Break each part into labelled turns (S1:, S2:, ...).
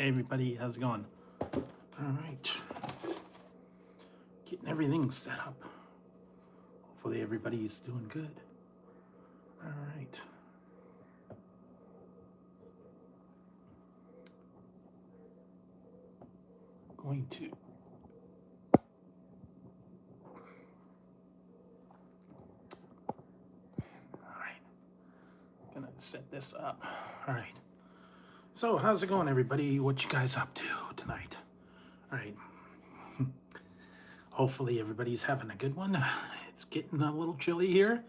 S1: Hey everybody, how's it going? All right, getting everything set up. Hopefully everybody's doing good. All right. Going to gonna set this up. All right. So how's it going, everybody? What you guys up to tonight? All right. Hopefully everybody's having a good one. It's getting a little chilly here.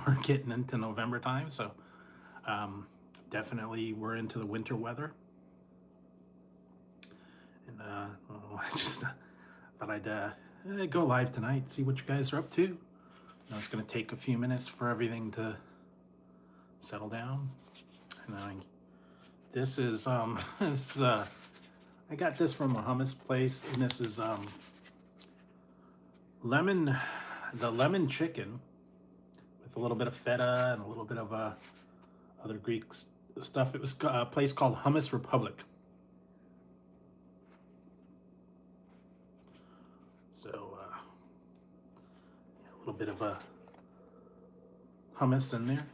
S1: We're getting into November time, so definitely we're into the winter weather. And I just thought I'd go live tonight, see what you guys are up to. It's going to take a few minutes for everything to settle down. And this is I got this from a hummus place, and this is the lemon chicken with a little bit of feta and a little bit of other Greek stuff. It was a place called Hummus Republic. So a little bit of a hummus in there.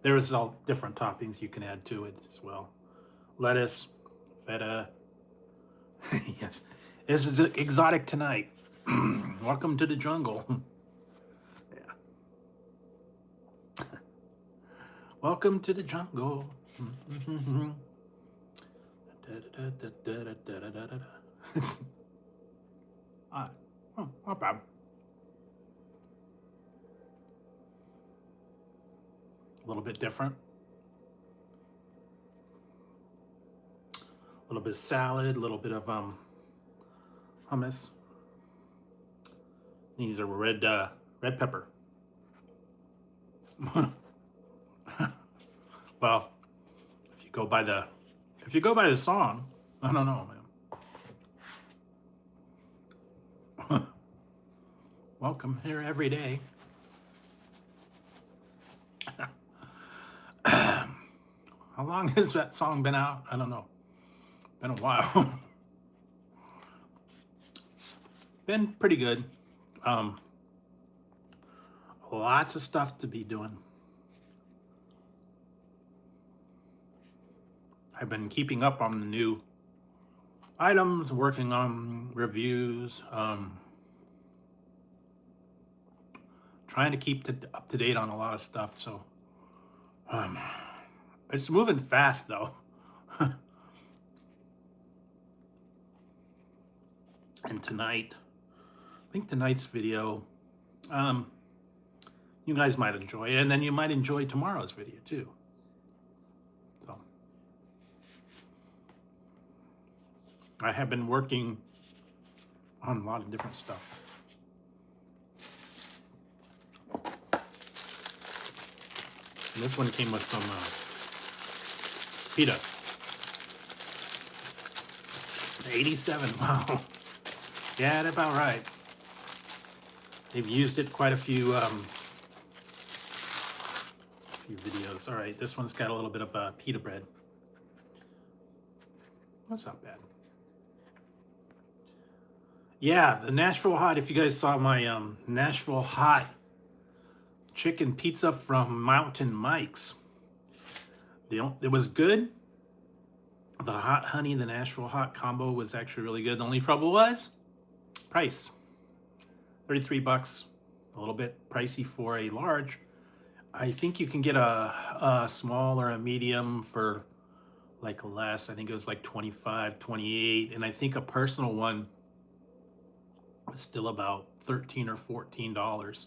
S1: There is all different toppings you can add to it as well. Lettuce, feta. Yes, this is exotic tonight. Welcome to the jungle. Yeah. Welcome to the jungle. Not bad. A little bit different. A little bit of salad, a little bit of hummus. These are red pepper. Well, if you go by the song, I don't know, man. Welcome here every day. How long has that song been out? I don't know. Been a while. Been pretty good. Lots of stuff to be doing. I've been keeping up on the new items, working on reviews, trying to keep up to date on a lot of stuff. So it's moving fast though. And tonight, I think tonight's video, you guys might enjoy it, and then you might enjoy tomorrow's video too. So I have been working on a lot of different stuff. And this one came with some pita. 87, wow. Yeah, that's about right. They've used it quite a few videos. All right, this one's got a little bit of pita bread. That's not bad. Yeah, the Nashville Hot, if you guys saw my Nashville Hot chicken pizza from Mountain Mike's, it was good. The hot honey, the Nashville Hot combo was actually really good. The only trouble was price. $33, a little bit pricey for a large. I think you can get a small or a medium for like less. I think it was like $25, $28, and I think a personal one was still about $13 or $14.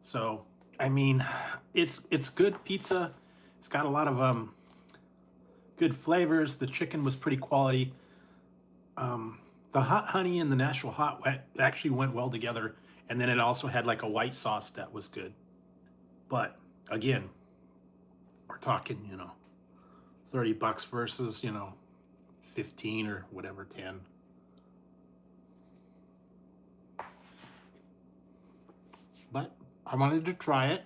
S1: So I mean, it's good pizza. It's got a lot of good flavors. The chicken was pretty quality. The hot honey and the Nashville Hot actually went well together, and then it also had like a white sauce that was good. But again, we're talking, $30 versus, 15 or whatever, 10. But I wanted to try it.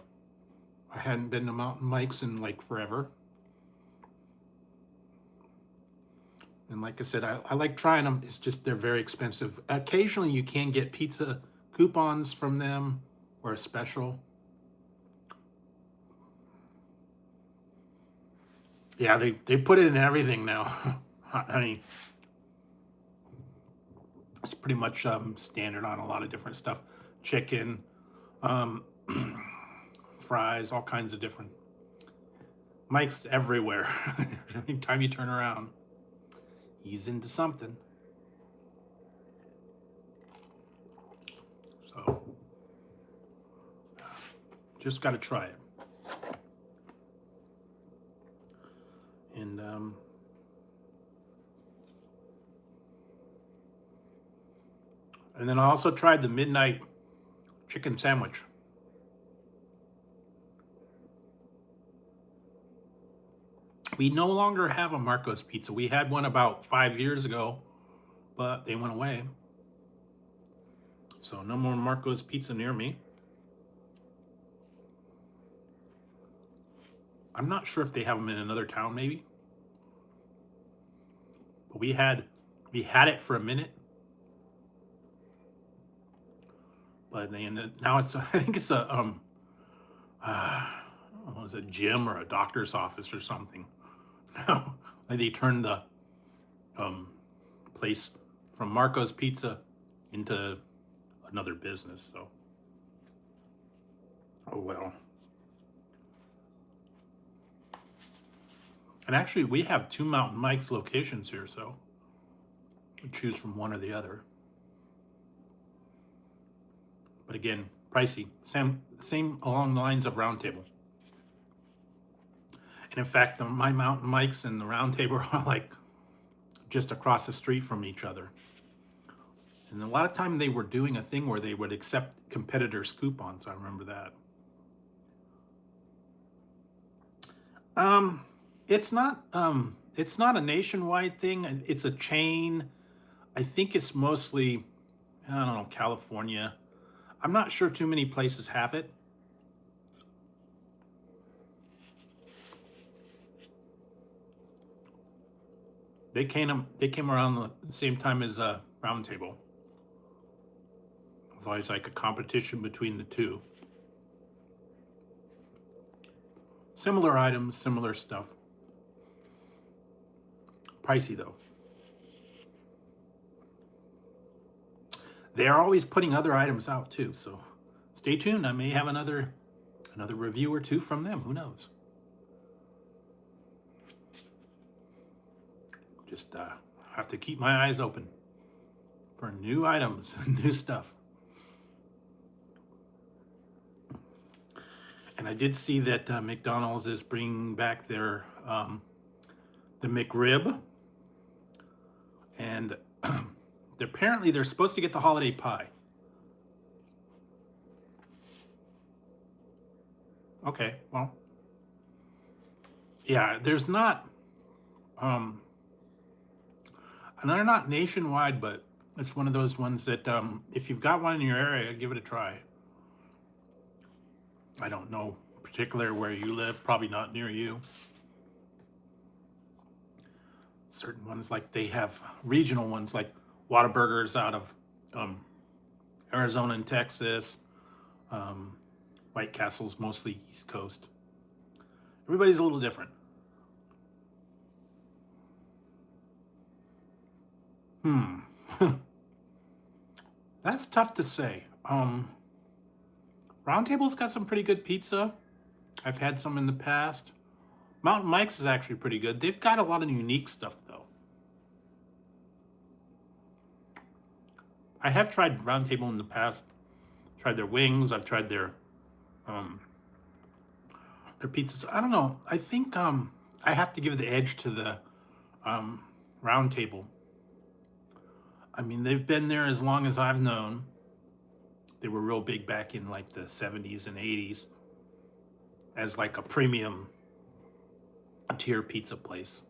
S1: I hadn't been to Mountain Mike's in like forever. And like I said, I like trying them. It's just they're very expensive. Occasionally you can get pizza coupons from them or a special. Yeah, they put it in everything now. I mean, it's pretty much standard on a lot of different stuff. Chicken, um, fries, all kinds of different. Mike's everywhere. Every time you turn around, he's into something. So, just got to try it. And then I also tried the midnight chicken sandwich. We no longer have a Marco's Pizza. We had one about 5 years ago, but they went away. So no more Marco's Pizza near me. I'm not sure if they have them in another town, maybe. But we had it for a minute. But they ended, now it's I think it's a was it a gym or a doctor's office or something. No, they turned the place from Marco's Pizza into another business. So, oh well. And actually, we have 2 Mountain Mike's locations here, so we choose from one or the other. But again, pricey. Same along the lines of Round Table. And in fact, my Mountain Mike's and the Round Table are like just across the street from each other. And a lot of time they were doing a thing where they would accept competitors' coupons. I remember that. It's not a nationwide thing. It's a chain. I think it's mostly, I don't know, California. I'm not sure too many places have it. They came around the same time as Round Table. It's always like a competition between the two. Similar items, similar stuff. Pricey though. They are always putting other items out too, so stay tuned. I may have another review or two from them. Who knows? Just have to keep my eyes open for new items and new stuff. And I did see that McDonald's is bringing back their the McRib, and apparently they're supposed to get the holiday pie. Okay, well, yeah, there's not, and they're not nationwide, but it's one of those ones that if you've got one in your area, give it a try. I don't know particularly where you live, probably not near you. Certain ones, like they have regional ones, like Whataburger's out of Arizona and Texas. White Castle's mostly East Coast. Everybody's a little different. That's tough to say. Round Table's got some pretty good pizza. I've had some in the past. Mountain Mike's is actually pretty good. They've got a lot of unique stuff, though. I have tried Round Table in the past. Tried their wings. I've tried their pizzas. I don't know. I think I have to give the edge to the Round Table. I mean, they've been there as long as I've known. They were real big back in like the 70s and 80s as like a premium tier pizza place.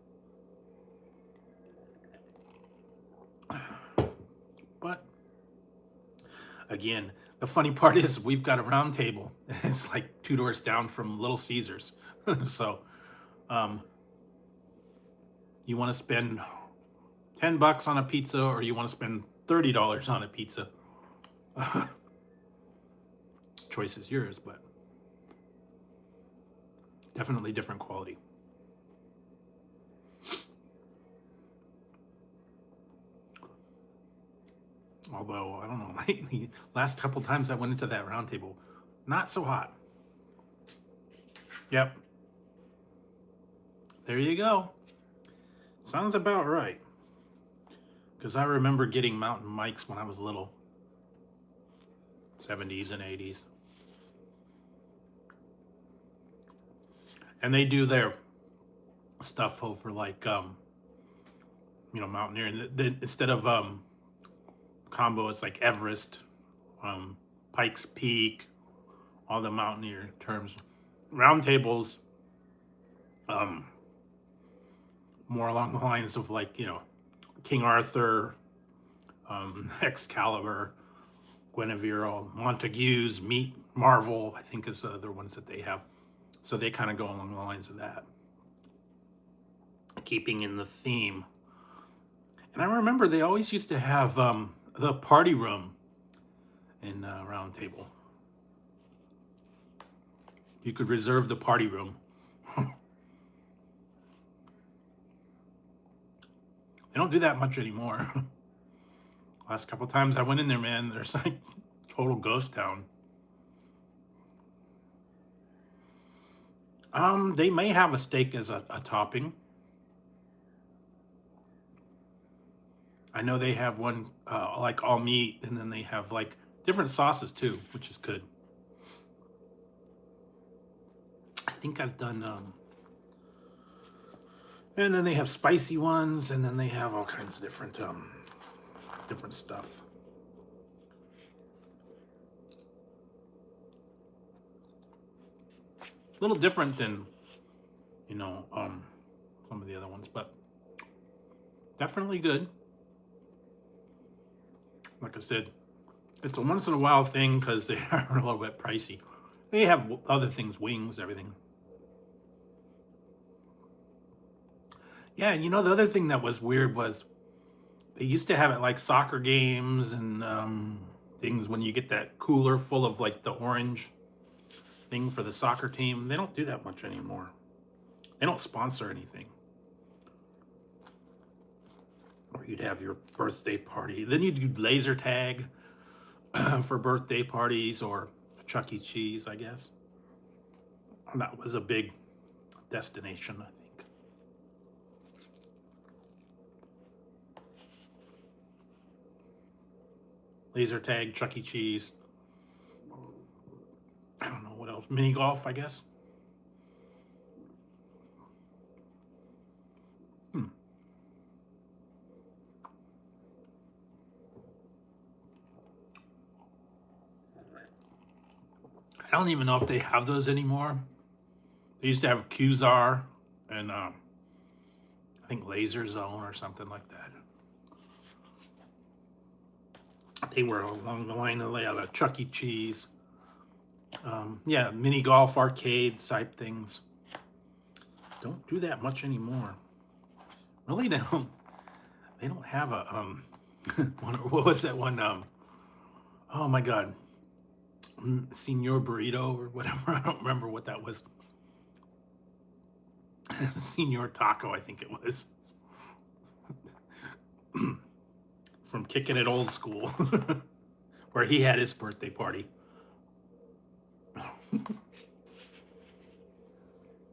S1: But again, the funny part is we've got a Round Table. It's like 2 doors down from Little Caesars. So you want to spend $10 on a pizza, or you want to spend $30 on a pizza. Choice is yours, but definitely different quality. Although, I don't know, lately, last couple times I went into that round table, not so hot. Yep. There you go. Sounds about right. Because I remember getting Mountain Mike's when I was little. 70s and 80s. And they do their stuff over like, you know, Mountaineer. Instead of combo, it's like Everest, Pikes Peak, all the Mountaineer terms. Round tables, more along the lines of like, you know, King Arthur, Excalibur, Guinevere, Montagues, Meat Marvel, I think is the other ones that they have. So they kind of go along the lines of that, keeping in the theme. And I remember they always used to have the party room in Round Table. You could reserve the party room. They don't do that much anymore. Last couple times I went in there, man, there's like total ghost town. They may have a steak as a topping. I know they have one like all meat, and then they have like different sauces too, which is good. I think I've done, and then they have spicy ones, and then they have all kinds of different stuff. A little different than, you know, some of the other ones, but definitely good. Like I said, it's a once in a while thing because they are a little bit pricey. They have other things, wings, everything. Yeah, and you know, the other thing that was weird was they used to have it like soccer games and things when you get that cooler full of like the orange thing for the soccer team. They don't do that much anymore. They don't sponsor anything. Or you'd have your birthday party. Then you'd do laser tag for birthday parties, or Chuck E. Cheese, I guess. That was a big destination, I think. Laser tag, Chuck E. Cheese. I don't know what else. Mini golf, I guess. I don't even know if they have those anymore. They used to have Qzar and I think Laser Zone or something like that. They were along the line of the Chuck E. Cheese. Yeah, mini golf arcade type things. Don't do that much anymore. Really, they don't have a what was that one? Oh my God, Senor Burrito or whatever. I don't remember what that was. Senor Taco, I think it was. From Kicking It Old School, where he had his birthday party.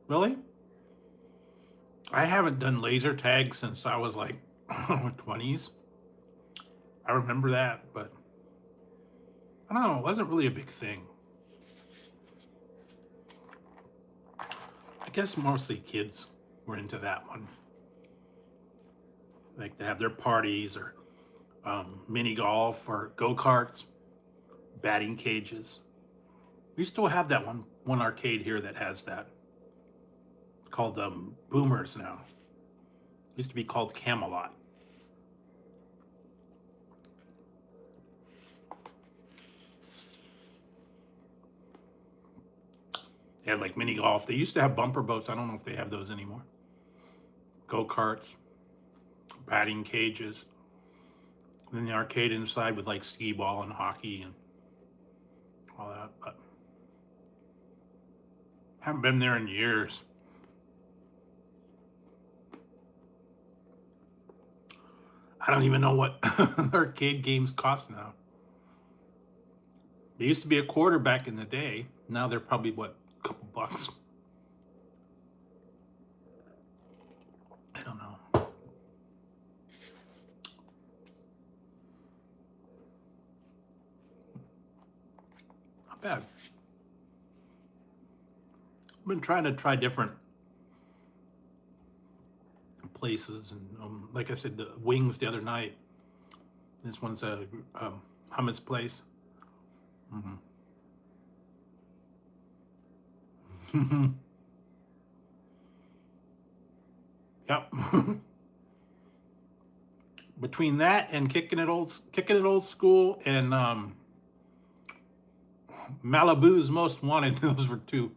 S1: Really? I haven't done laser tag since I was like 20s. I remember that, but I don't know, it wasn't really a big thing. I guess mostly kids were into that one. Like to have their parties, or mini golf, or go-karts, batting cages. We still have that one arcade here that has that. Called Boomers now. It used to be called Camelot. They had like mini golf. They used to have bumper boats. I don't know if they have those anymore. Go-karts, batting cages. And then the arcade inside with like skee ball and hockey and all that. But haven't been there in years. I don't even know what arcade games cost now. They used to be $1 back in the day. Now they're probably, what, a couple bucks? I don't know. Not bad. I've been trying to try different places, and like I said, the wings the other night. This one's a hummus place. Yep. Between that and kicking it old school and Malibu's Most Wanted, those were two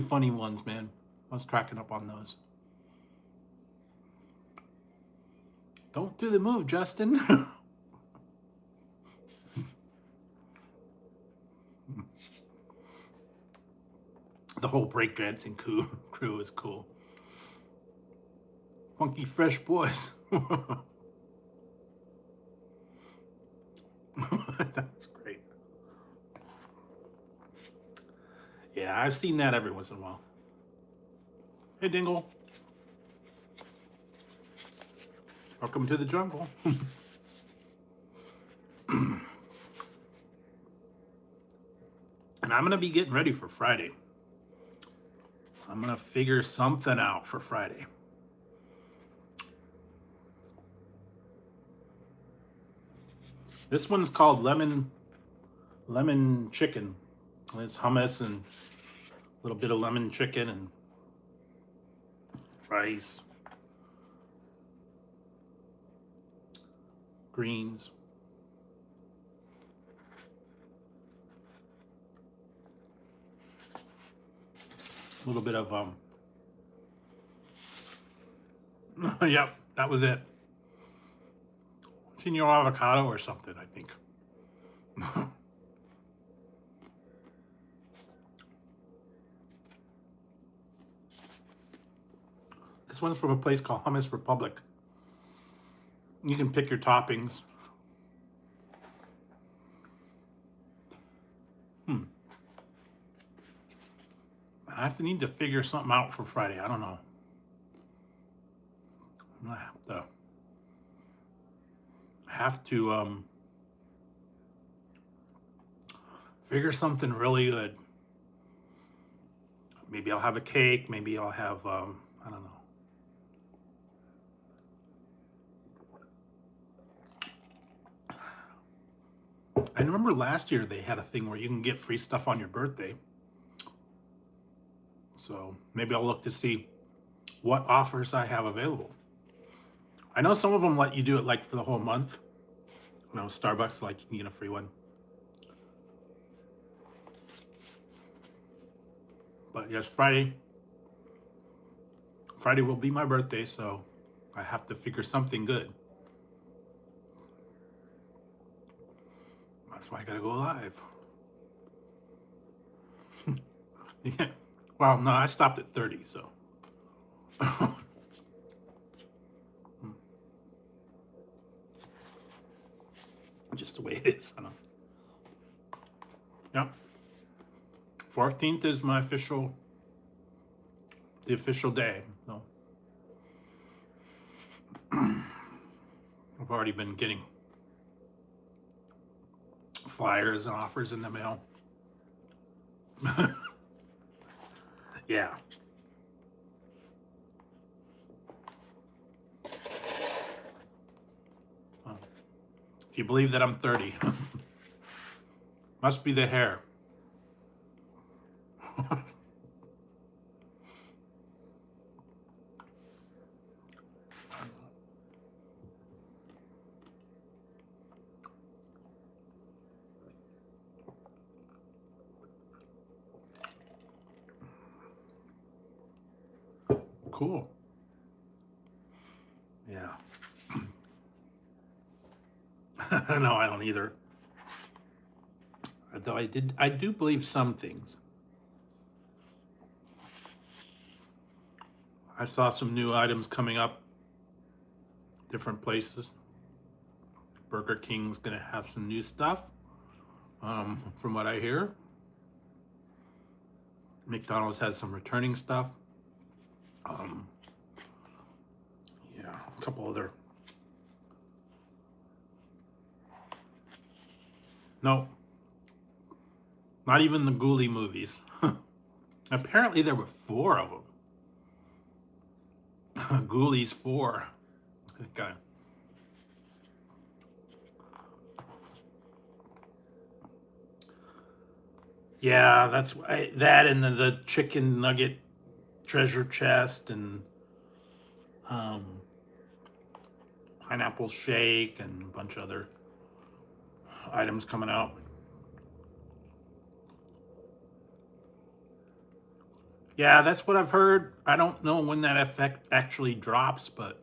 S1: funny ones, man. I was cracking up on those. Don't do the move, Justin. The whole breakdancing crew is cool. Funky Fresh Boys. That's great. Yeah, I've seen that every once in a while. Hey, Dingle. Welcome to the jungle. And I'm going to be getting ready for Friday. I'm going to figure something out for Friday. This one's called lemon chicken. It's hummus and a little bit of lemon chicken and rice, greens. A little bit of yep, that was it. Senor avocado or something, I think. This one's from a place called Hummus Republic. You can pick your toppings. I need to figure something out for Friday. I don't know. I'm gonna have to figure something really good. Maybe I'll have a cake. Maybe I'll have I don't know. I remember last year they had a thing where you can get free stuff on your birthday. So maybe I'll look to see what offers I have available. I know some of them let you do it like for the whole month. You know, Starbucks, like you can get a free one. But yes, Friday will be my birthday, so I have to figure something good. That's why I gotta go live. Yeah. Well, no, I stopped at 30, so. Just the way it is. I don't know. Yep. 14th is my official day. So I've already been getting flyers and offers in the mail. Yeah. If you believe that I'm 30, must be the hair. Cool. Yeah. No, I don't either. Although I do believe some things. I saw some new items coming up, different places. Burger King's gonna have some new stuff, from what I hear. McDonald's has some returning stuff. Yeah, a couple other. No, not even the Ghoulie movies. Apparently there were 4 of them. Ghoulies 4. Okay. Yeah, that's that and the chicken nugget treasure chest and pineapple shake and a bunch of other items coming out. Yeah, that's what I've heard. I don't know when that effect actually drops, but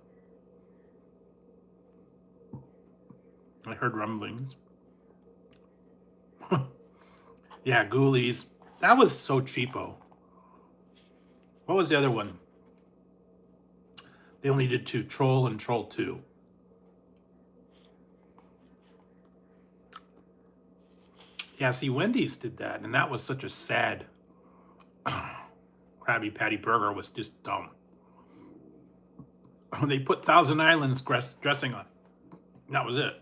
S1: I heard rumblings. Yeah, Ghoulies. That was so cheapo. What was the other one? They only did 2, Troll and Troll 2. Yeah, see, Wendy's did that, and that was such a sad Krabby Patty burger was just dumb. They put Thousand Islands dressing on. That was it.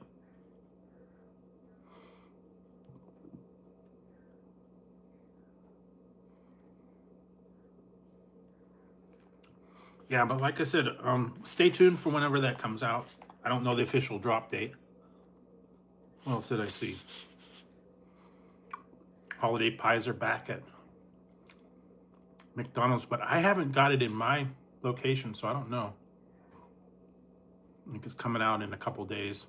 S1: Yeah, but like I said, stay tuned for whenever that comes out. I don't know the official drop date. What else did I see? Holiday pies are back at McDonald's, but I haven't got it in my location, so I don't know. I think it's coming out in a couple days.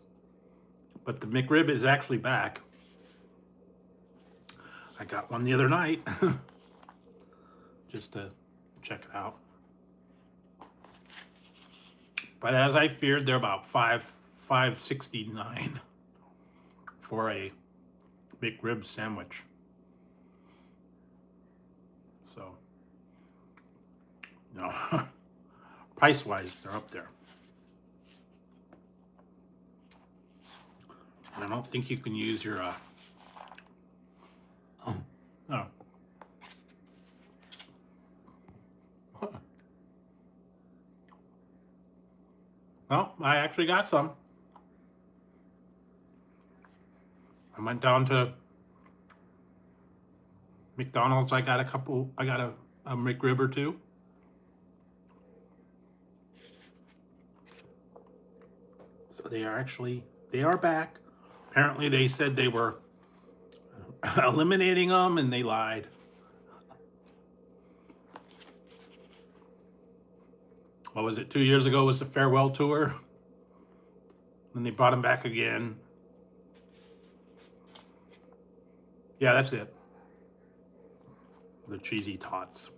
S1: But the McRib is actually back. I got one the other night just to check it out. But as I feared, they're about $5.69 for a McRib sandwich. So, no, price-wise, they're up there. And I don't think you can use your, oh. Well, I actually got some. I went down to McDonald's. I got a McRib or 2. So they are back. Apparently they said they were eliminating them and they lied. What was it, 2 years ago was the farewell tour? Then they brought them back again. Yeah, that's it. The cheesy tots.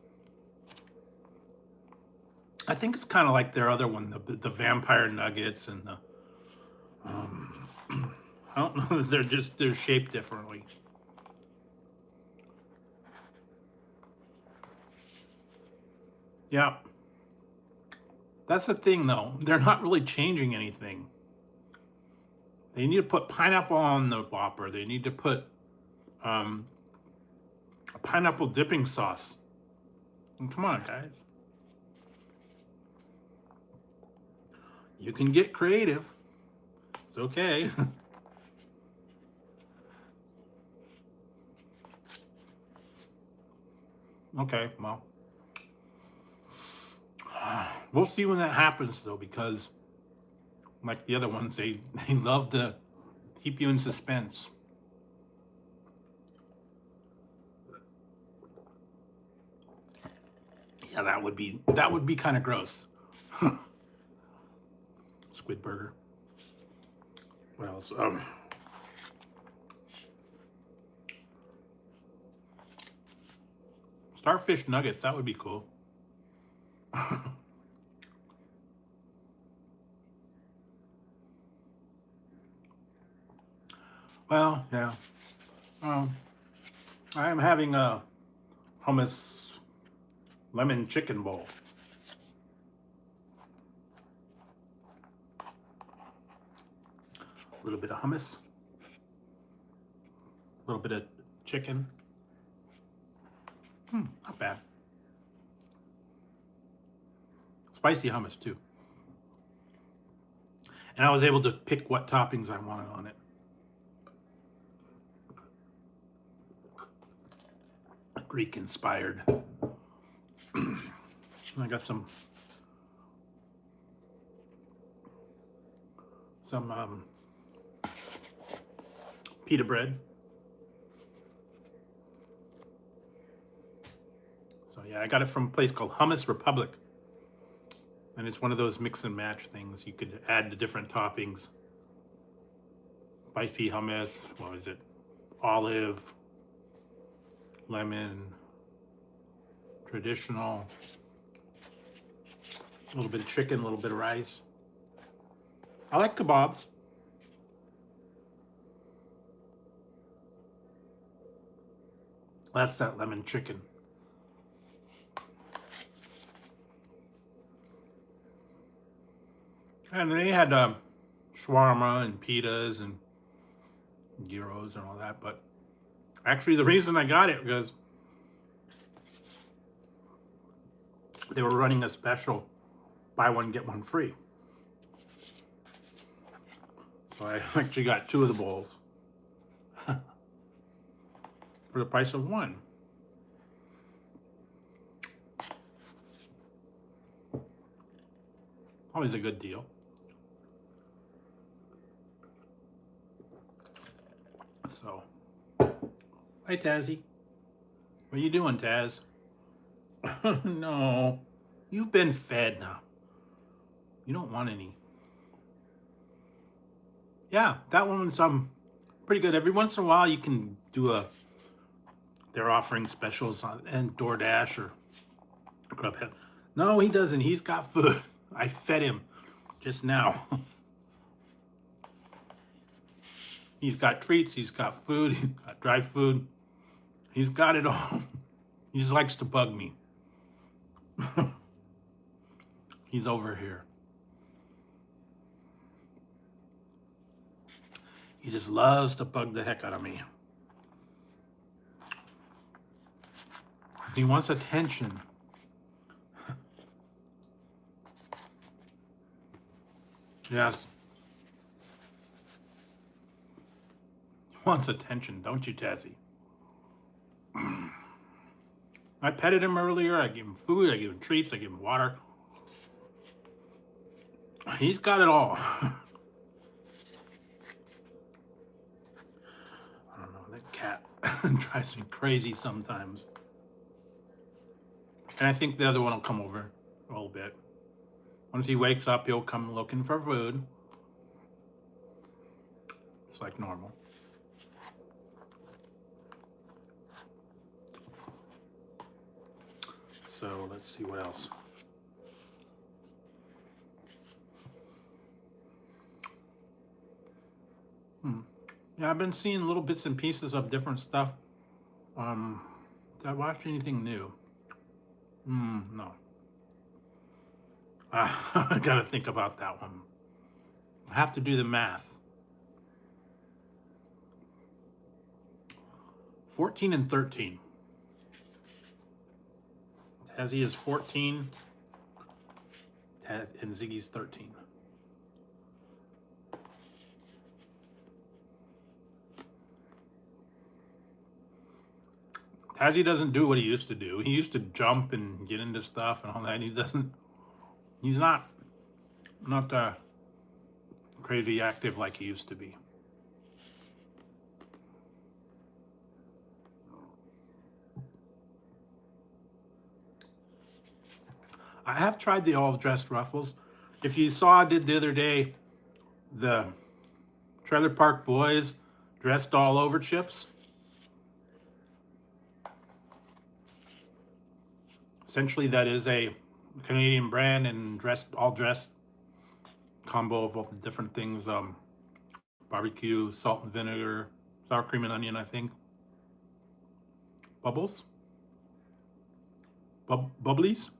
S1: I think it's kind of like their other one, the vampire nuggets and the, I don't know, they're shaped differently. Yeah. That's the thing, though. They're not really changing anything. They need to put pineapple on the Whopper. They need to put a pineapple dipping sauce. And come on, guys. You can get creative. It's okay. Okay, well. We'll see when that happens, though, because like the other ones, they love to keep you in suspense. Yeah, that would be kind of gross. Squid burger. What else? Starfish nuggets. That would be cool. Yeah. Um, I am having a hummus lemon chicken bowl. A little bit of hummus, a little bit of chicken. Not bad. Spicy hummus too. And I was able to pick what toppings I wanted on it. Greek inspired. I got some pita bread. So yeah, I got it from a place called Hummus Republic. And it's one of those mix and match things. You could add the different toppings. Spicy hummus, what is it? Olive, lemon, traditional, a little bit of chicken, a little bit of rice. I like kebabs. That's that lemon chicken. And they had shawarma and pitas and gyros and all that. But actually the reason I got it was they were running a special buy one, get one free. So I actually got 2 of the bowls for the price of 1. Always a good deal. So, hi Tazzy. What are you doing, Taz? No, you've been fed now. You don't want any. Yeah, that one's pretty good. Every once in a while you can do they're offering specials on and DoorDash or Grubhub. No, he doesn't. He's got food. I fed him just now. He's got treats, he's got food, he's got dry food. He's got it all. He just likes to bug me. He's over here. He just loves to bug the heck out of me. He wants attention. Yes. He wants attention, don't you, Tazzy? I petted him earlier. I gave him food. I gave him treats. I gave him water. He's got it all. I don't know. That cat drives me crazy sometimes. And I think the other one will come over a little bit. Once he wakes up, he'll come looking for food. It's like normal. So let's see what else. Yeah, I've been seeing little bits and pieces of different stuff. Did I watch anything new? No. I gotta think about that one. I have to do the math. 14 and 13. Tazzy is 14, and Ziggy's 13. Tazzy doesn't do what he used to do. He used to jump and get into stuff and all that. He doesn't. He's not crazy active like he used to be. I have tried the all-dressed ruffles. If you saw, I did the other day, the Trailer Park Boys dressed all over chips. Essentially, that is a Canadian brand and all dressed combo of all the different things: barbecue, salt and vinegar, Sour cream and onion, I think. Bubbles? Bubblies?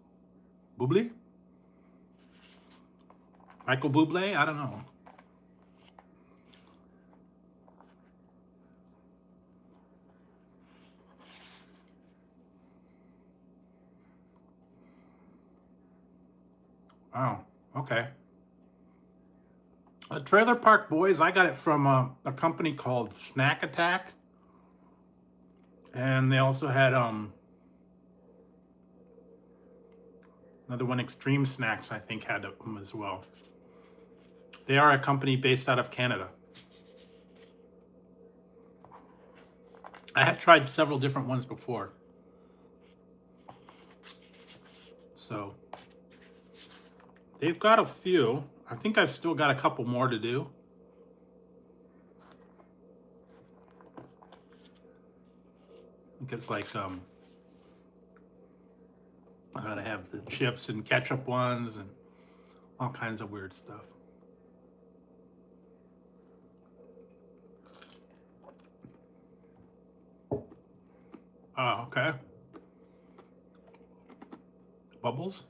S1: Bubbly? Michael Bublé? I don't know. Oh, okay. Trailer Park Boys, I got it from a company called Snack Attack. And they also had another one, Extreme Snacks, I think had them as well. They are a company based out of Canada. I have tried several different ones before. So they've got a few. I think I've still got a couple more to do. I think it's like I gotta have the chips and ketchup ones and all kinds of weird stuff. Oh, okay. Bubbles?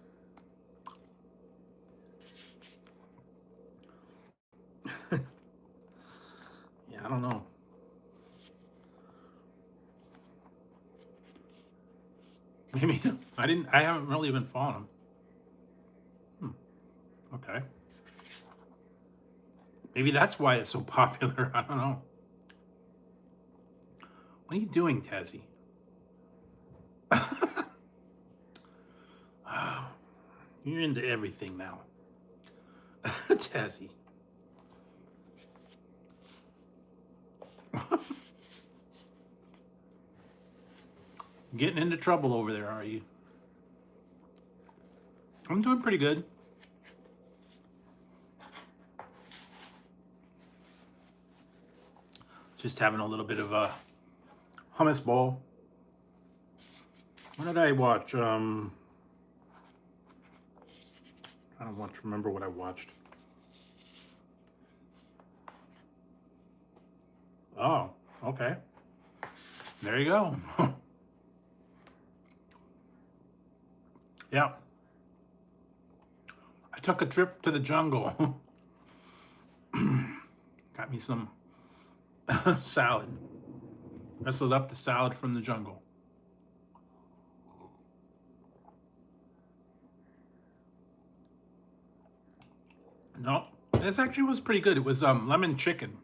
S1: Yeah, I don't know. Maybe I haven't really been following them. Okay. Maybe that's why it's so popular. I don't know. What are you doing, Tazzy? You're into everything now. Tazzy. Getting into trouble over there, are you? I'm doing pretty good. Just having a little bit of a hummus bowl. What did I watch? I don't want to remember what I watched. Oh, okay. There you go. Yeah. I took a trip to the jungle. Got me some salad. Wrestled up the salad from the jungle. No, this actually was pretty good. It was lemon chicken.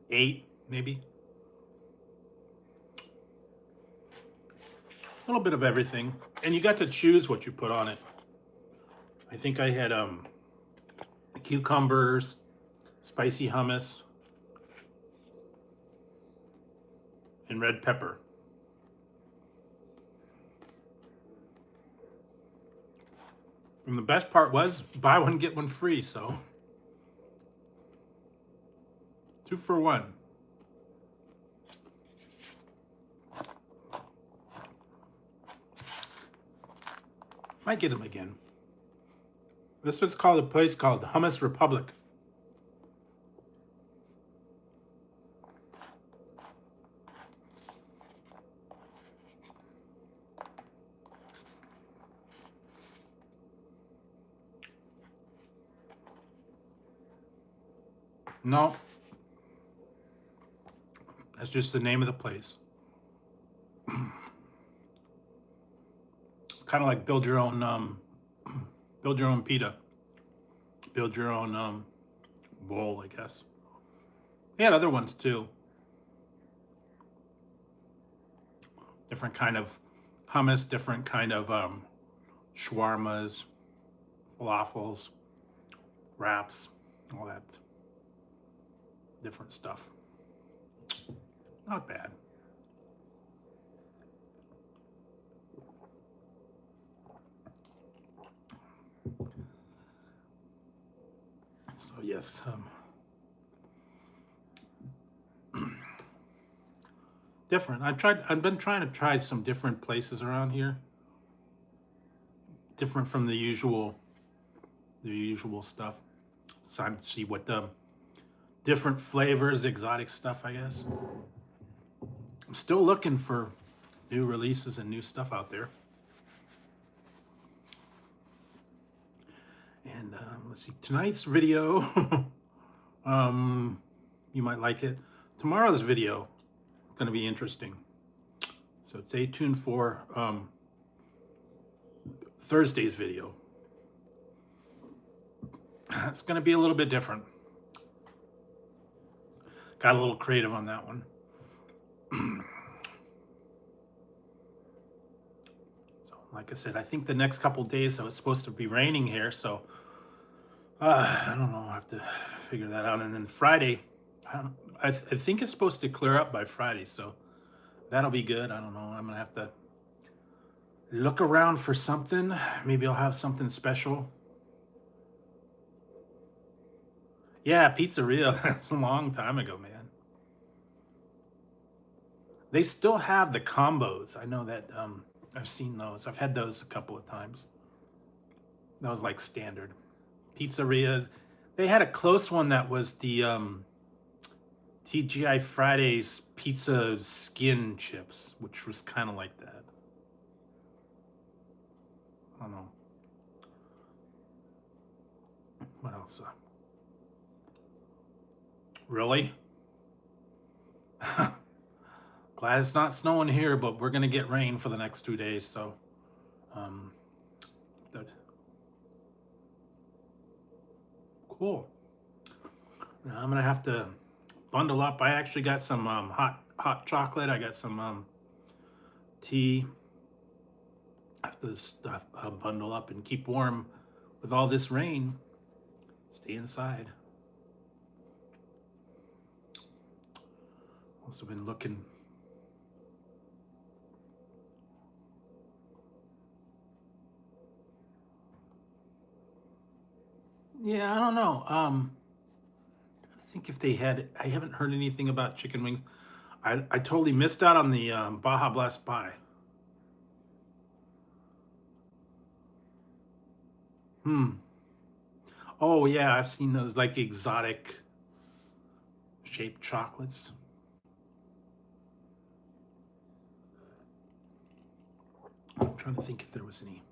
S1: 8 maybe. A little bit of everything, and you got to choose what you put on it. I think I had cucumbers, spicy hummus, and red pepper. And the best part was buy one, get one free, so 2 for 1. Might get them again. This was called a place called Hummus Republic. No, that's just the name of the place. Kind of like build your own pita, build your own bowl, I guess. They had other ones too. Different kind of hummus, different kind of shawarmas, falafels, wraps, all that different stuff. Not bad. So yes, different. I've been trying to try some different places around here. Different from the usual stuff. It's time to see what the different flavors, exotic stuff, I guess. I'm still looking for new releases and new stuff out there. And let's see, tonight's video, you might like it. Tomorrow's video is going to be interesting. So stay tuned for Thursday's video. It's going to be a little bit different. Got a little creative on that one. So, like I said, I think the next couple days, so it's supposed to be raining here. So, I don't know. I'll have to figure that out. And then Friday, I think it's supposed to clear up by Friday. So, that'll be good. I don't know. I'm going to have to look around for something. Maybe I'll have something special. Yeah, pizzeria. That's a long time ago, man. They still have the combos. I know that I've seen those. I've had those a couple of times. That was like standard. Pizzerias. They had a close one that was the TGI Fridays pizza skin chips, which was kind of like that. I don't know. What else? Really? Glad it's not snowing here, but we're gonna get rain for the next 2 days, so cool. Now I'm gonna have to bundle up. I actually got some hot chocolate. I got some tea. I have to bundle up and keep warm with all this rain. Stay inside. Also been looking. Yeah, I don't know. I think if they had, I haven't heard anything about chicken wings. I totally missed out on the Baja Blast pie. Oh yeah, I've seen those like exotic shaped chocolates. I'm trying to think if there was any.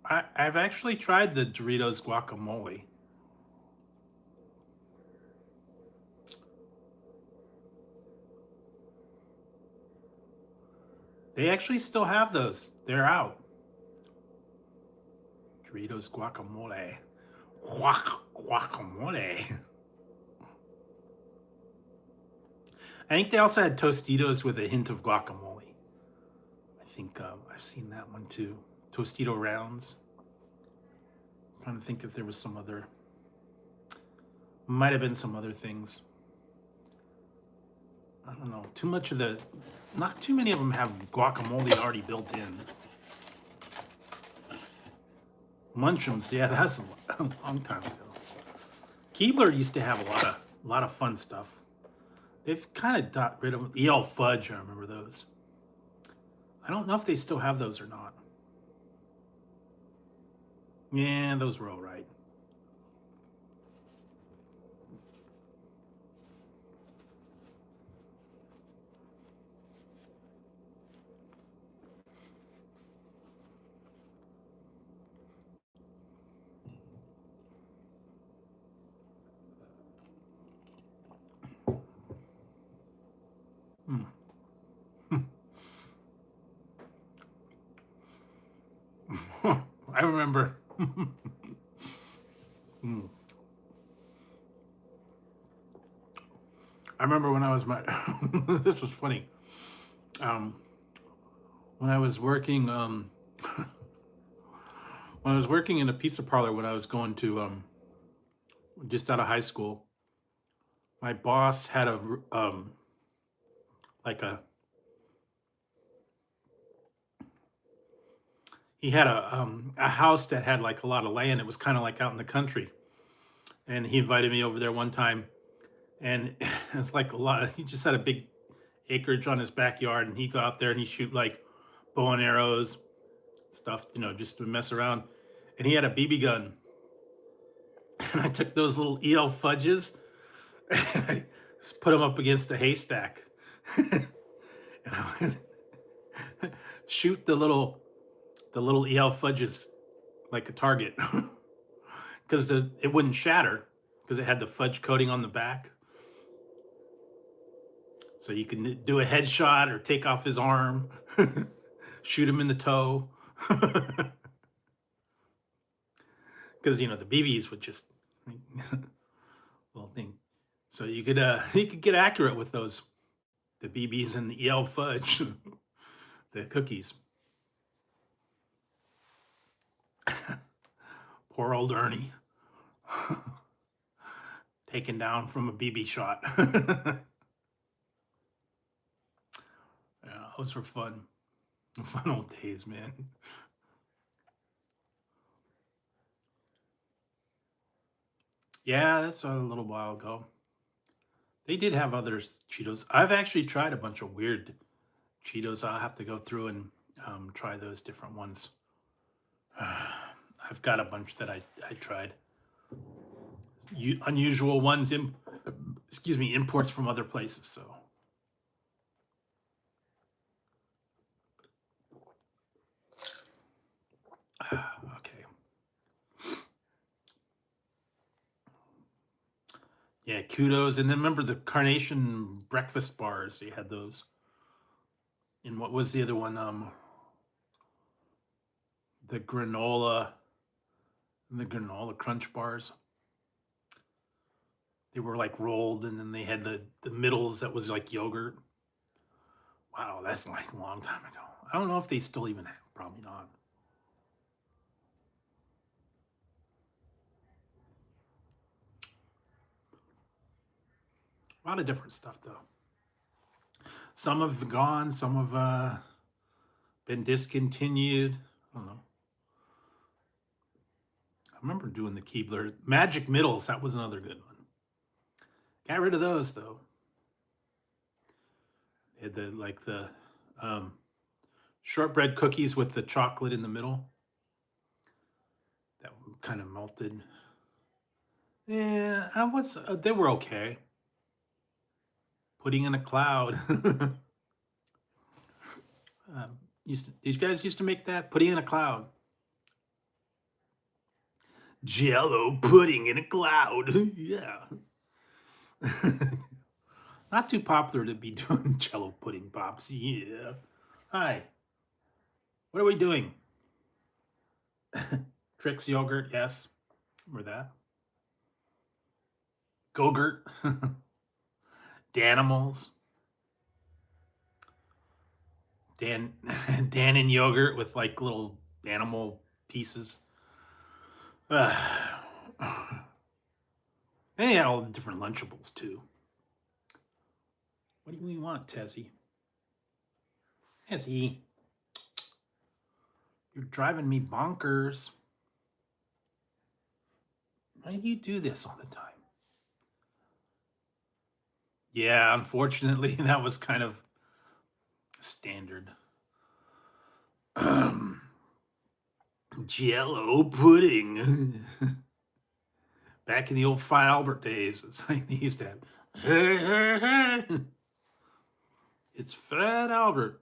S1: I've actually tried the Doritos guacamole. They actually still have those. They're out. Doritos guacamole. Guacamole. I think they also had Tostitos with a hint of guacamole. I think I've seen that one too. Tostito rounds. I'm trying to think if there was some other. Might have been some other things. I don't know. Too much of the. Not too many of them have guacamole already built in. Munchums, yeah, that's a long time ago. Keebler used to have a lot of fun stuff. They've kind of got rid of EL Fudge. I remember those. I don't know if they still have those or not. Yeah, those were all right. I remember. I remember when I was this was funny. When I was working, when I was working in a pizza parlor when I was going to just out of high school, my boss had a like he had a house that had like a lot of land. It was kind of like out in the country, and he invited me over there one time, and it's like he just had a big acreage on his backyard, and he'd go out there and he'd shoot like bow and arrows, stuff, just to mess around. And he had a BB gun, and I took those little EL fudges and I just put them up against a haystack, and I would shoot the little EL fudges like a target, because it wouldn't shatter because it had the fudge coating on the back. So you can do a headshot or take off his arm, shoot him in the toe. Because the BBs would just little thing. So you could get accurate with those, the BBs and the EL fudge, the cookies. Poor old Ernie, taken down from a BB shot. Yeah, those were fun old days, man. Yeah, that's a little while ago. They did have other Cheetos. I've actually tried a bunch of weird Cheetos. I'll have to go through and try those different ones. I've got a bunch that I tried. Unusual ones, imports from other places. So okay. Yeah, kudos. And then remember the carnation breakfast bars? They had those. And what was the other one? The granola crunch bars. They were like rolled, and then they had the middles that was like yogurt. Wow, that's like a long time ago. I don't know if they still even have. Probably not. A lot of different stuff though. Some have gone, some have been discontinued. I don't know. I remember doing the Keebler Magic Middles. That was another good one. Got rid of those though. They had the shortbread cookies with the chocolate in the middle. That kind of melted. Yeah, they were okay. Pudding in a cloud. Did you guys used to make that? Pudding in a cloud. Jello pudding in a cloud. Yeah. Not too popular to be doing Jello pudding pops. Yeah. Hi. What are we doing? Trix yogurt, yes. Remember that? Go-gurt. Danimals. Dan and yogurt with like little animal pieces. They had all the different Lunchables too. What do we want, Tessie? Tessie, you're driving me bonkers. Why do you do this all the time? Yeah, unfortunately, that was kind of standard. Jello pudding. Back in the old Fat Albert days, it's like they used to have. It's Fat Albert.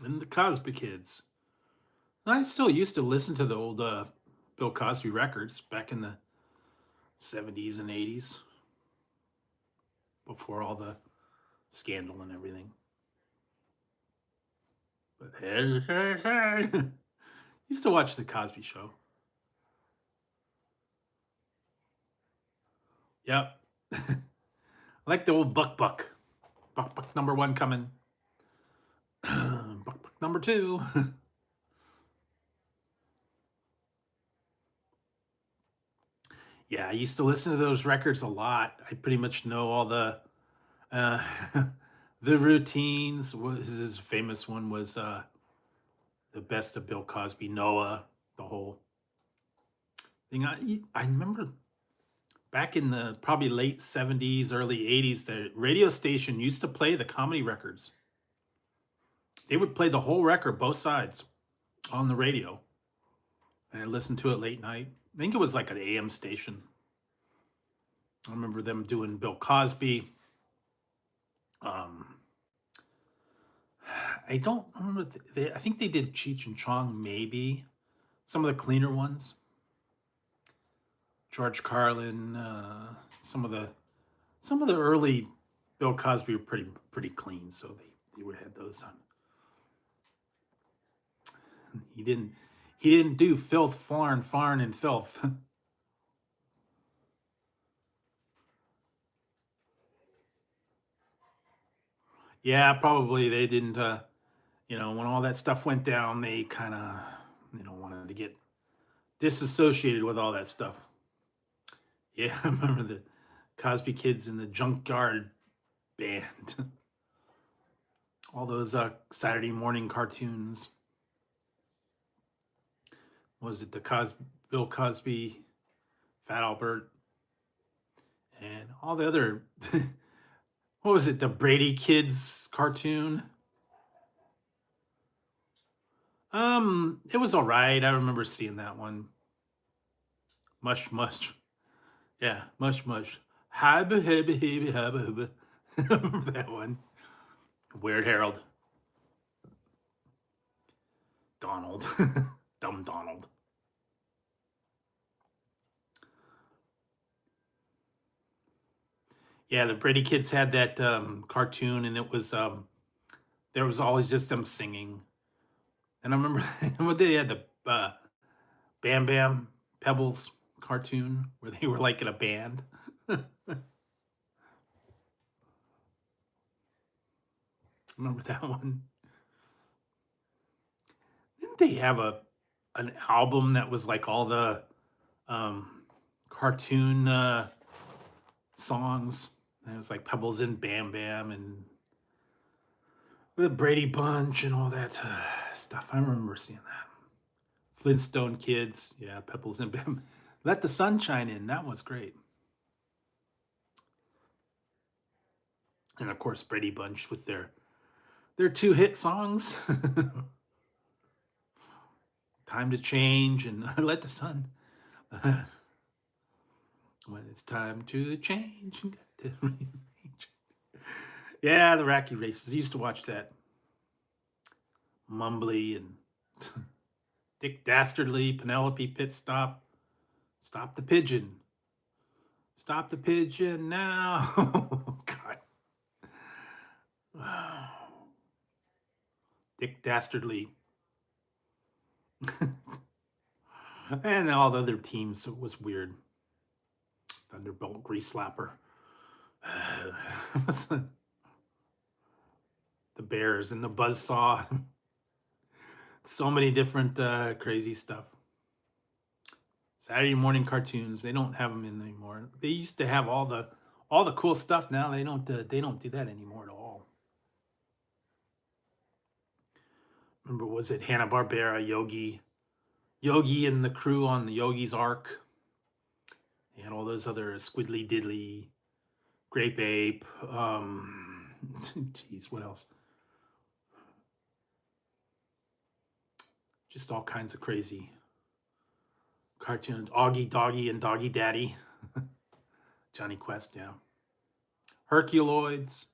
S1: And the Cosby Kids. I still used to listen to the old Bill Cosby records back in the 70s and 80s. Before all the scandal and everything. But hey. Used to watch the Cosby Show. Yep. I like the old Buck. Buck number 1 coming. Buck number 2. Yeah, I used to listen to those records a lot. I pretty much know all the the routines. His famous one was the Best of Bill Cosby, Noah, the whole thing. I remember back in the probably late 70s, early 80s, the radio station used to play the comedy records. They would play the whole record, both sides, on the radio. And I listened to it late night. I think it was like an AM station. I remember them doing Bill Cosby. Um, I don't remember. I think they did Cheech and Chong, maybe. Some of the cleaner ones. George Carlin. Some of the early Bill Cosby were pretty clean, so they would have those on. He didn't do filth, farn, and filth. Yeah, probably they didn't. When all that stuff went down, they kind of wanted to get disassociated with all that stuff. Yeah, I remember the Cosby Kids in the Junkyard Band. All those Saturday morning cartoons. Was it the Bill Cosby, Fat Albert, and all the other? What was it? The Brady Kids cartoon. It was all right. I remember seeing that one. Mush mush. Yeah, mush mush. Habba habba habba habba habba. I remember that one. Weird Harold. Donald. Dumb Donald. Yeah, the Brady Kids had that cartoon, and it was there was always just them singing. And I remember what they had the Bam Bam Pebbles cartoon where they were like in a band. Remember that one? Didn't they have an album that was like all the cartoon songs? And it was like Pebbles and Bam Bam and the Brady Bunch and all that stuff. I remember seeing that. Flintstone Kids, yeah, Pebbles and Bam. Let the Sunshine In. That was great. And of course, Brady Bunch with their two hit songs, "Time to Change" and "Let the Sun." When it's time to change. Yeah, the Racky Races. I used to watch that. Mumbly and Dick Dastardly, Penelope Pit Stop. Stop the pigeon. Stop the pigeon now. God. Wow. Dick Dastardly. And all the other teams, it was weird. Thunderbolt, Grease Slapper. The Bears and the Buzzsaw. So many different crazy stuff. Saturday morning cartoons, they don't have them in anymore. They used to have all the cool stuff. Now they don't do that anymore at all. Remember, was it Hanna-Barbera, Yogi and the crew on the Yogi's Ark? They had all those other Squiddly Diddly, Grape Ape. Geez, what else? Just all kinds of crazy cartoons. Augie Doggy and Doggy Daddy. Johnny Quest, yeah. Herculoids.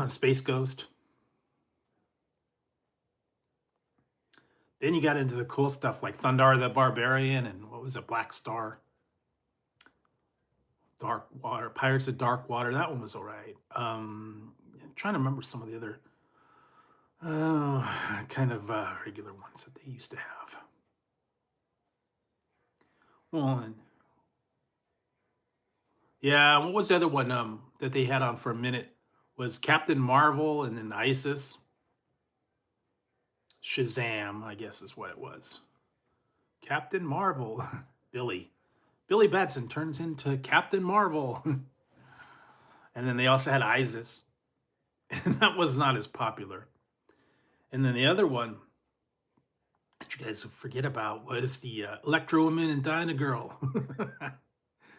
S1: Space Ghost. Then you got into the cool stuff like Thundar the Barbarian and what was it, Black Star. Dark Water, Pirates of Dark Water. That one was all right. I'm trying to remember some of the other kind of regular ones that they used to have. Well, yeah, what was the other one that they had on for a minute? Was Captain Marvel and then Isis. Shazam, I guess is what it was. Captain Marvel. Billy Batson turns into Captain Marvel. And then they also had Isis. And that was not as popular. And then the other one that you guys forget about was the Electro Woman and Dyna Girl.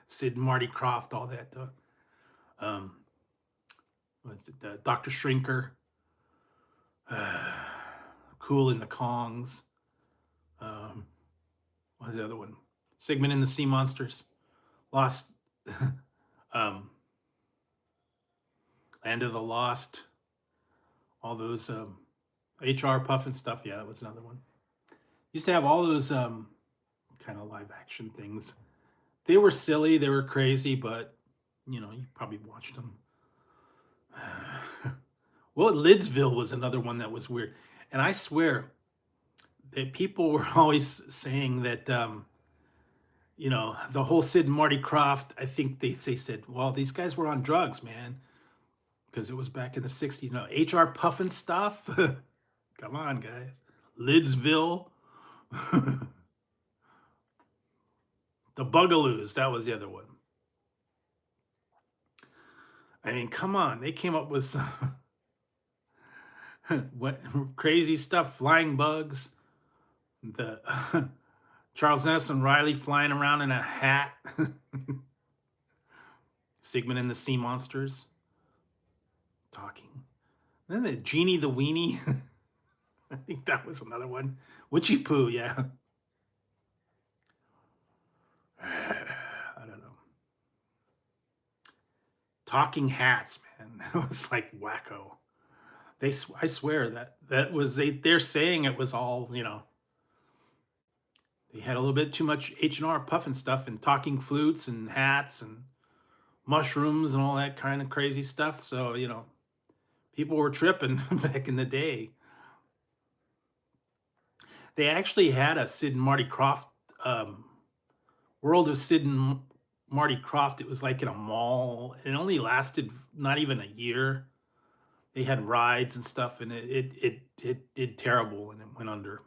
S1: Sid and Marty Krofft, all that. What's it? Dr. Shrinker, Cool in the Kongs. What was the other one? Sigmund and the Sea Monsters. Lost. um, Land of the Lost. All those HR Puff and stuff. Yeah, that was another one. Used to have all those kind of live action things. They were silly, they were crazy, but you probably watched them. Well, Lidsville was another one that was weird. And I swear that people were always saying that the whole Sid and Marty Krofft, I think they said, well, these guys were on drugs, man. Because it was back in the 60s. HR Puffin stuff. Come on, guys. Lidsville. The Bugaloos, that was the other one. I mean, come on. They came up with some what crazy stuff. Flying bugs. The Charles Nelson Riley flying around in a hat. Sigmund and the Sea Monsters. Talking. Then the Genie the Weenie. I think that was another one. Witchy Poo, yeah. I don't know. Talking hats, man. That was like wacko. I swear that was they're saying it was all, they had a little bit too much H&R Puffin stuff and talking flutes and hats and mushrooms and all that kind of crazy stuff. So, people were tripping back in the day. They actually had a Sid and Marty Krofft World of Sid and Marty Krofft. It was like in a mall. It only lasted not even a year. They had rides and stuff, and it did terrible, and it went under.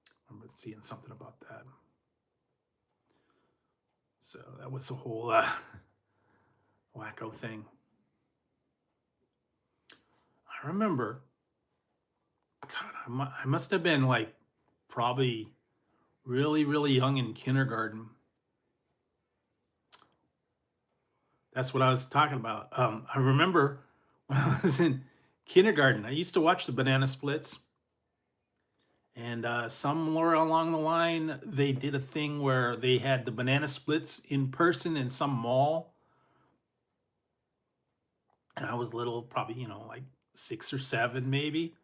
S1: I remember seeing something about that. So that was the whole wacko thing. I remember, God, I must have been like probably really, really young in kindergarten. That's what I was talking about. I remember when I was in kindergarten, I used to watch the Banana Splits. And somewhere along the line, they did a thing where they had the Banana Splits in person in some mall. And I was little, probably, like 6 or 7 maybe.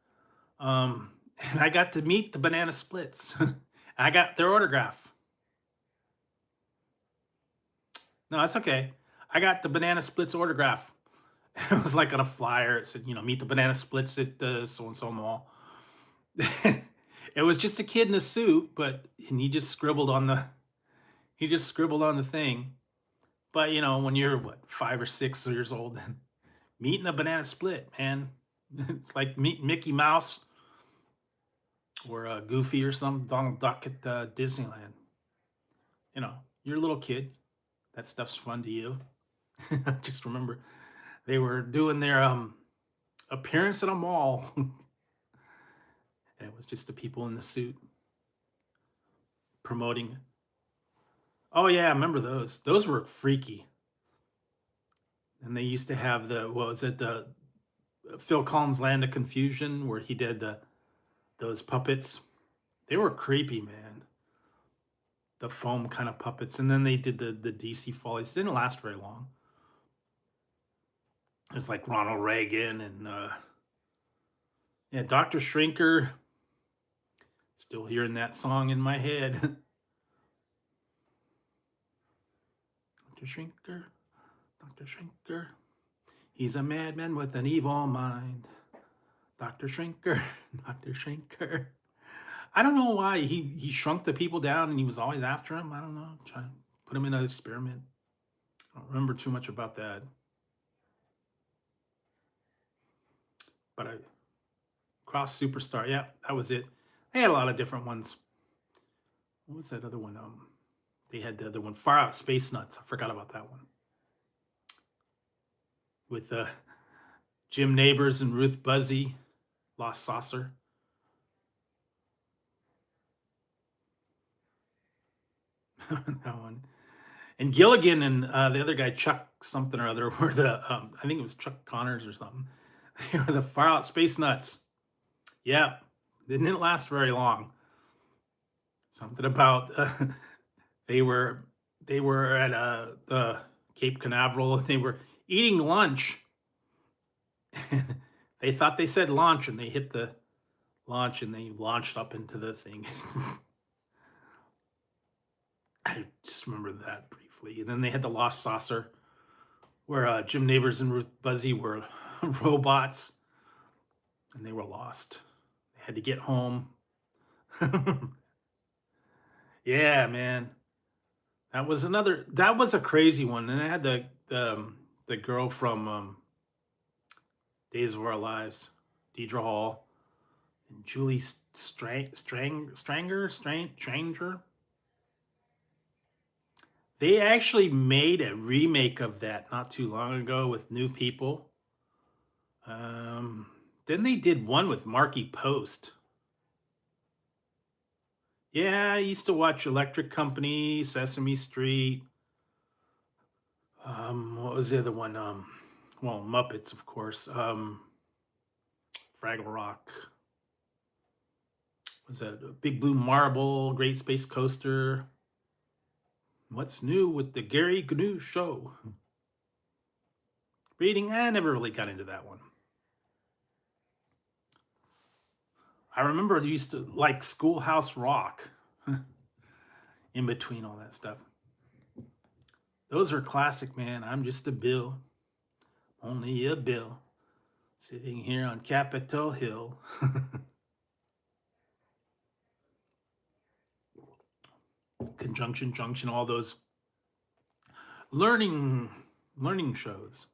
S1: And I got to meet the Banana Splits. I got their autograph. No, that's okay. I got the Banana Splits autograph. It was like on a flyer. It said, meet the Banana Splits at the so-and-so mall. It was just a kid in a suit, and he just scribbled on the thing. But when you're 5 or 6 years old, meeting a Banana Split, man, it's like meeting Mickey Mouse or Goofy or some Donald Duck at Disneyland. You're a little kid. That stuff's fun to you. I just remember they were doing their appearance at a mall. And it was just the people in the suit promoting. Oh yeah, I remember those. Those were freaky. And they used to have the Phil Collins Land of Confusion, where he did those puppets. They were creepy, man. The foam kind of puppets. And then they did the DC Follies. It didn't last very long. It was like Ronald Reagan and Dr. Shrinker. Still hearing that song in my head. Dr. Shrinker, Dr. Shrinker. He's a madman with an evil mind. Dr. Shrinker, Dr. Shrinker. I don't know why he shrunk the people down and he was always after him. I don't know. Trying to put him in an experiment. I don't remember too much about that. But Cross Superstar, yeah, that was it. They had a lot of different ones. What was that other one? They had the other one, Far Out Space Nuts. I forgot about that one. With Jim Neighbors and Ruth Buzzy, Lost Saucer. That one. And Gilligan and the other guy, Chuck something or other, were the I think it was Chuck Connors or something. They were the Far Out Space Nuts. Yeah, didn't last very long. Something about they were they were at Cape Canaveral and they were eating lunch. They thought they said launch and they hit the launch and they launched up into the thing. I just remember that briefly. And then they had the Lost Saucer, where Jim Neighbors and Ruth Buzzy were robots, and they were lost. They had to get home. Yeah, man, that was another. That was a crazy one, and I had the girl from Days of Our Lives, Deidre Hall, and Julie Stranger. They actually made a remake of that not too long ago with new people. Then they did one with Marky Post. Yeah, I used to watch Electric Company, Sesame Street. What was the other one? Well, Muppets, of course. Fraggle Rock. Was that Big Blue Marble, Great Space Coaster? What's new with the Gary Gnu Show? Reading, I never really got into that one. I remember I used to like Schoolhouse Rock in between all that stuff. Those are classic, man. I'm just a bill, only a bill, sitting here on Capitol Hill. Conjunction Junction, all those learning shows.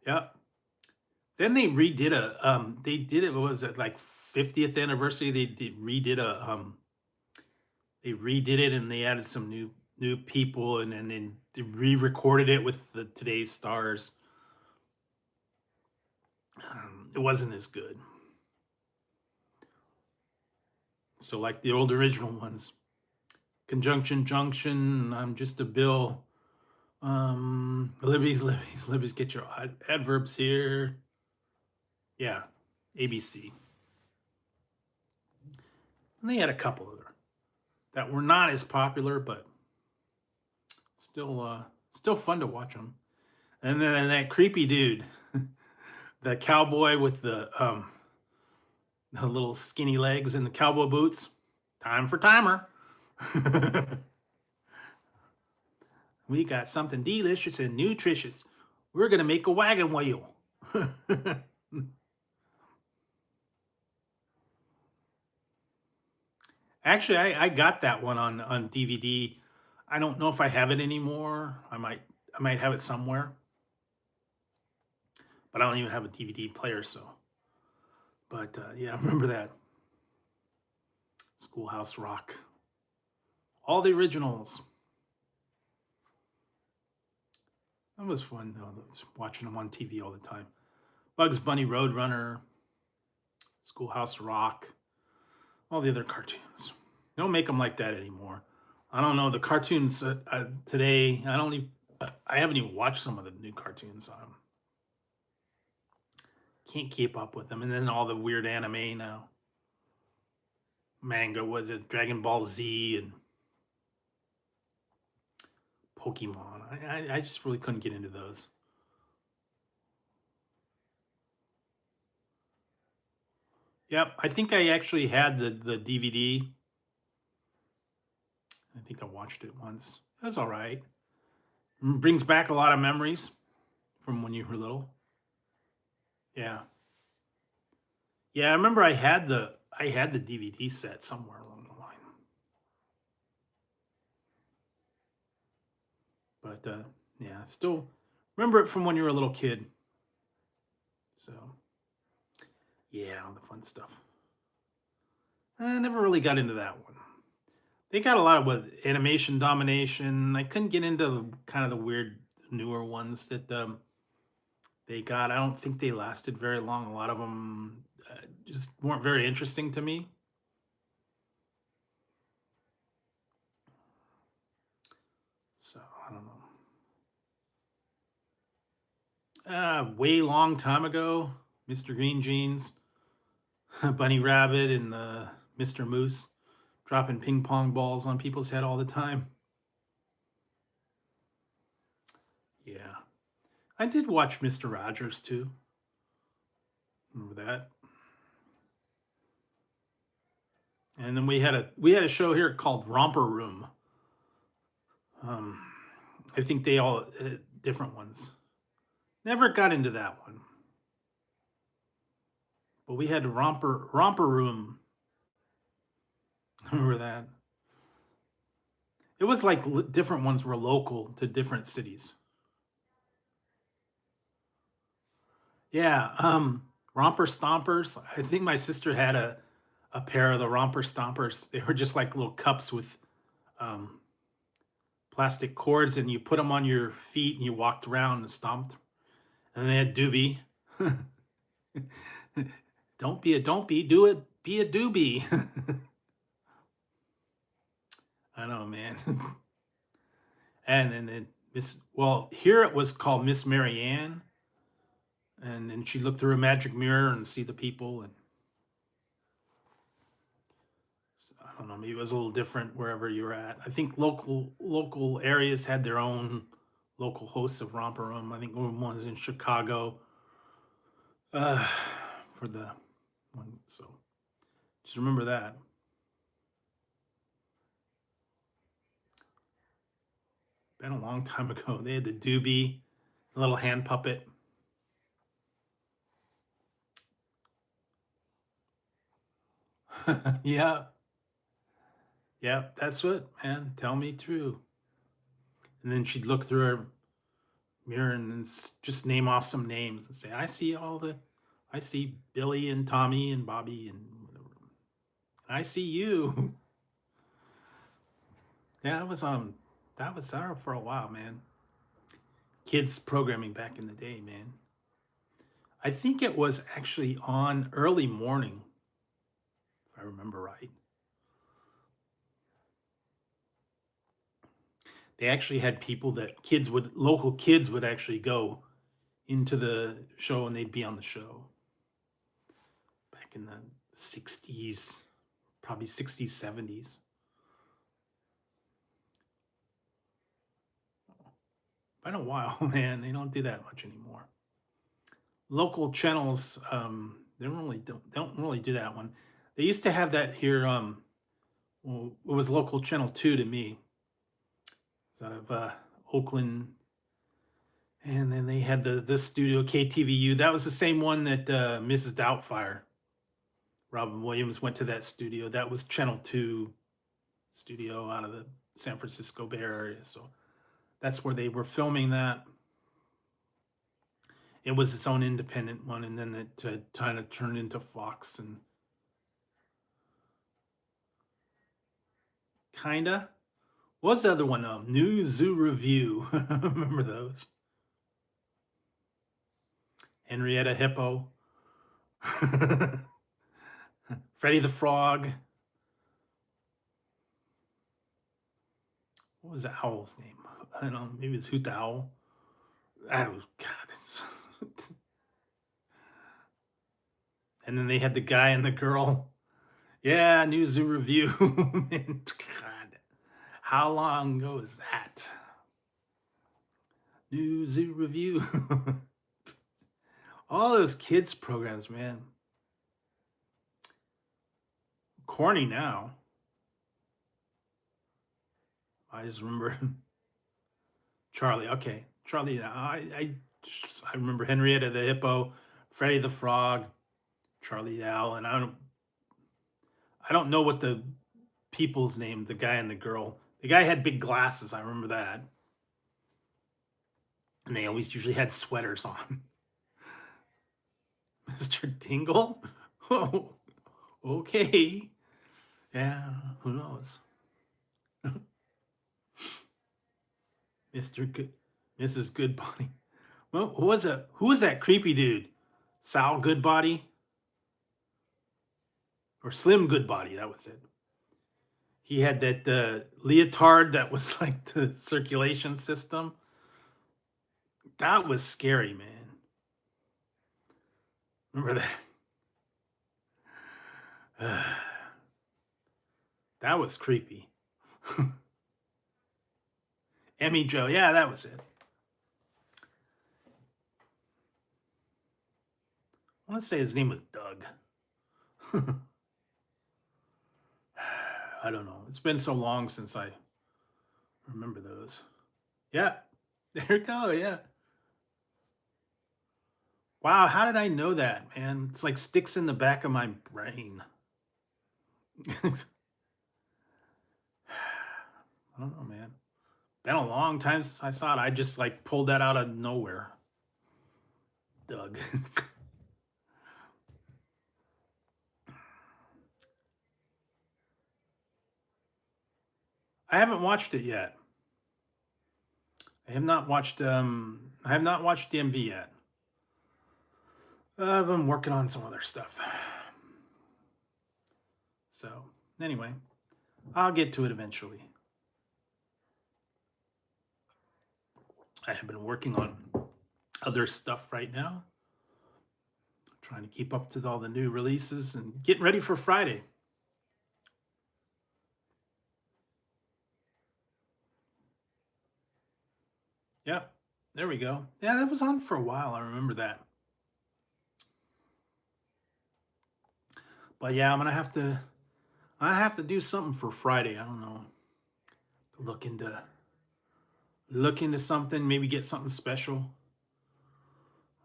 S1: Yep. Then they redid they did it, what was it, like 50th anniversary? They redid it and they added some new people and then they re-recorded it with today's stars. It wasn't as good. So like the old original ones, Conjunction Junction, I'm just a bill. Libby's, get your adverbs here. Yeah, ABC. And they had a couple other that were not as popular, but still fun to watch them. And then that creepy dude, the cowboy with the little skinny legs and the cowboy boots. Time for timer. We got something delicious and nutritious. We're gonna make a wagon wheel. Actually, I got that one on DVD. I don't know if I have it anymore. I might have it somewhere, but I don't even have a DVD player. So, but yeah, I remember that Schoolhouse Rock, all the originals. That was fun. Watching them on TV all the time. Bugs Bunny, Roadrunner, Schoolhouse Rock, all the other cartoons. They don't make them like that anymore. I don't know the cartoons today. I haven't even watched some of the new cartoons. Can't keep up with them. And then all the weird anime now. Manga, was it Dragon Ball Z and Pokemon? I just really couldn't get into those. Yep, I think I actually had the DVD. I think I watched it once. It was all right. Brings back a lot of memories from when you were little. Yeah. Yeah, I remember I had the DVD set somewhere along the line. But yeah, still remember it from when you were a little kid. So yeah, all the fun stuff. I never really got into that one. They got a lot of animation domination. I couldn't get into kind of the weird newer ones that they got. I don't think they lasted very long. A lot of them just weren't very interesting to me. So I don't know. Way long time ago, Mr. Green Jeans, Bunny Rabbit, and Mr. Moose dropping ping pong balls on people's head all the time. Yeah, I did watch Mr. Rogers too. Remember that? And then we had a show here called Romper Room. Um, I think they all different ones. Never got into that one, but we had Romper Room. Remember that? It was like different ones were local to different cities. Yeah, Romper Stompers. I think my sister had a pair of the Romper Stompers. They were just like little cups with um, plastic cords, and you put them on your feet and you walked around and stomped. And they had Doobie. Don't be a don't do it, be a doobie. I know, man. And then here it was called Miss Marianne. And then she looked through a magic mirror and see the people. And so, I don't know, maybe it was a little different wherever you were at. I think local areas had their own local hosts of Romper Room. I think one was in Chicago uh, for the one. So just remember that. Been a long time ago. They had the doobie, the little hand puppet. Yeah, yeah, that's what, man. Tell me true. And then she'd look through her mirror and then just name off some names and say, I see Billy and Tommy and Bobby and whatever. And I see you. Yeah, that was there for a while, man. Kids programming back in the day, man. I think it was actually on early morning, if I remember right. They actually had people that local kids would actually go into the show and they'd be on the show back in the 60s, probably 60s, 70s. Been a while, man. They don't do that much anymore. Local channels, they don't really do that one. They used to have that here. Well, it was local channel 2 to me. It's out of Oakland, and then they had the studio KTVU. That was the same one that Mrs. Doubtfire, Robin Williams went to that studio. That was channel 2 studio out of the San Francisco Bay Area. So that's where they were filming that. It was its own independent one, and then it kind of turned into Fox and kinda. What was the other one? New Zoo Review. Remember those? Henrietta Hippo. Freddie the Frog. What was the owl's name? I don't know. Maybe it's Hoot the Owl. I don't know. God. And then they had the guy and the girl. Yeah, New Zoo Review. Man, God. How long ago is that? New Zoo Review. All those kids programs, man. Corny now. I just remember Charlie. Okay, Charlie. I remember Henrietta the Hippo, Freddie the Frog, Charlie the Owl, and I don't know what the people's name. The guy and the girl. The guy had big glasses. I remember that, and they always usually had sweaters on. Mr. Dingle. Oh, okay. Yeah, who knows? Mr. Good, Mrs. Goodbody. Well, who was that creepy dude? Sal Goodbody. or Slim Goodbody, that was it. He had that leotard that was like the circulation system. That was scary, man. Remember that? That was creepy. Emmy Joe, yeah, that was it. I want to say his name was Doug. I don't know. It's been so long since I remember those. Yeah, there you go. Yeah. Wow, how did I know that, man? It's like sticks in the back of my brain. I don't know, man. Been a long time since I saw it. I just like pulled that out of nowhere. Doug. I haven't watched it yet. I have not watched DMV yet. I've been working on some other stuff. So, anyway, I'll get to it eventually. I have been working on other stuff right now. Trying to keep up to all the new releases and getting ready for Friday. Yeah, there we go. Yeah, that was on for a while. I remember that. But yeah, I have to do something for Friday. I don't know. Look into look into something, maybe get something special.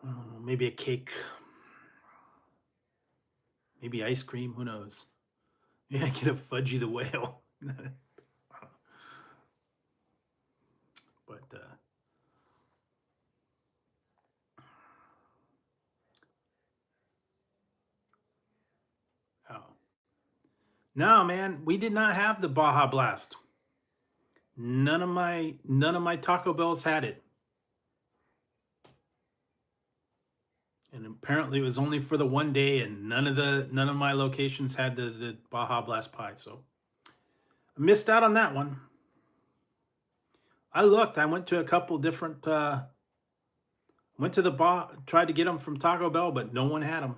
S1: I don't know, maybe a cake, maybe ice cream, who knows? Yeah, get a Fudgy the Whale. But oh. No, man, we did not have the Baja Blast. None of my Taco Bells had it. And apparently it was only for the one day, and none of my locations had the Baja Blast pie. So I missed out on that one. I looked. I went to a couple different. Went to the bar, tried to get them from Taco Bell, but no one had them.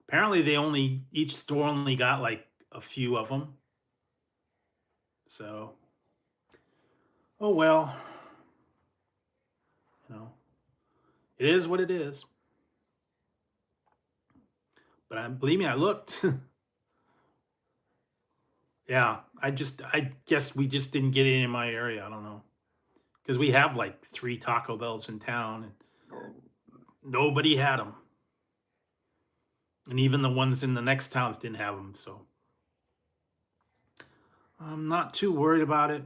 S1: Apparently, each store only got like a few of them. So, oh well, you know, it is what it is. But believe me, I looked. Yeah, I guess we just didn't get it in my area. I don't know, because we have like 3 Taco Bells in town, and nobody had them, and even the ones in the next towns didn't have them. So I'm not too worried about it.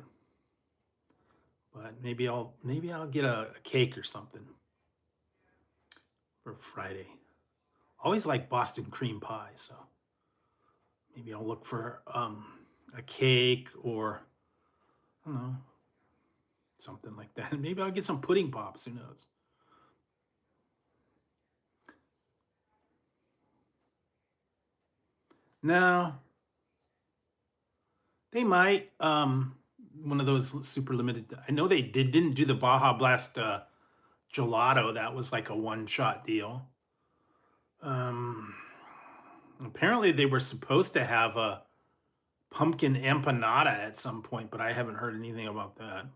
S1: But maybe I'll get a cake or something for Friday. Always like Boston cream pie, so maybe I'll look for a cake, or I don't know, something like that. Maybe I'll get some pudding pops. Who knows? No, they might. One of those super limited. I know they didn't do the Baja Blast gelato. That was like a one shot deal. Um, Apparently they were supposed to have a pumpkin empanada at some point, but I haven't heard anything about that.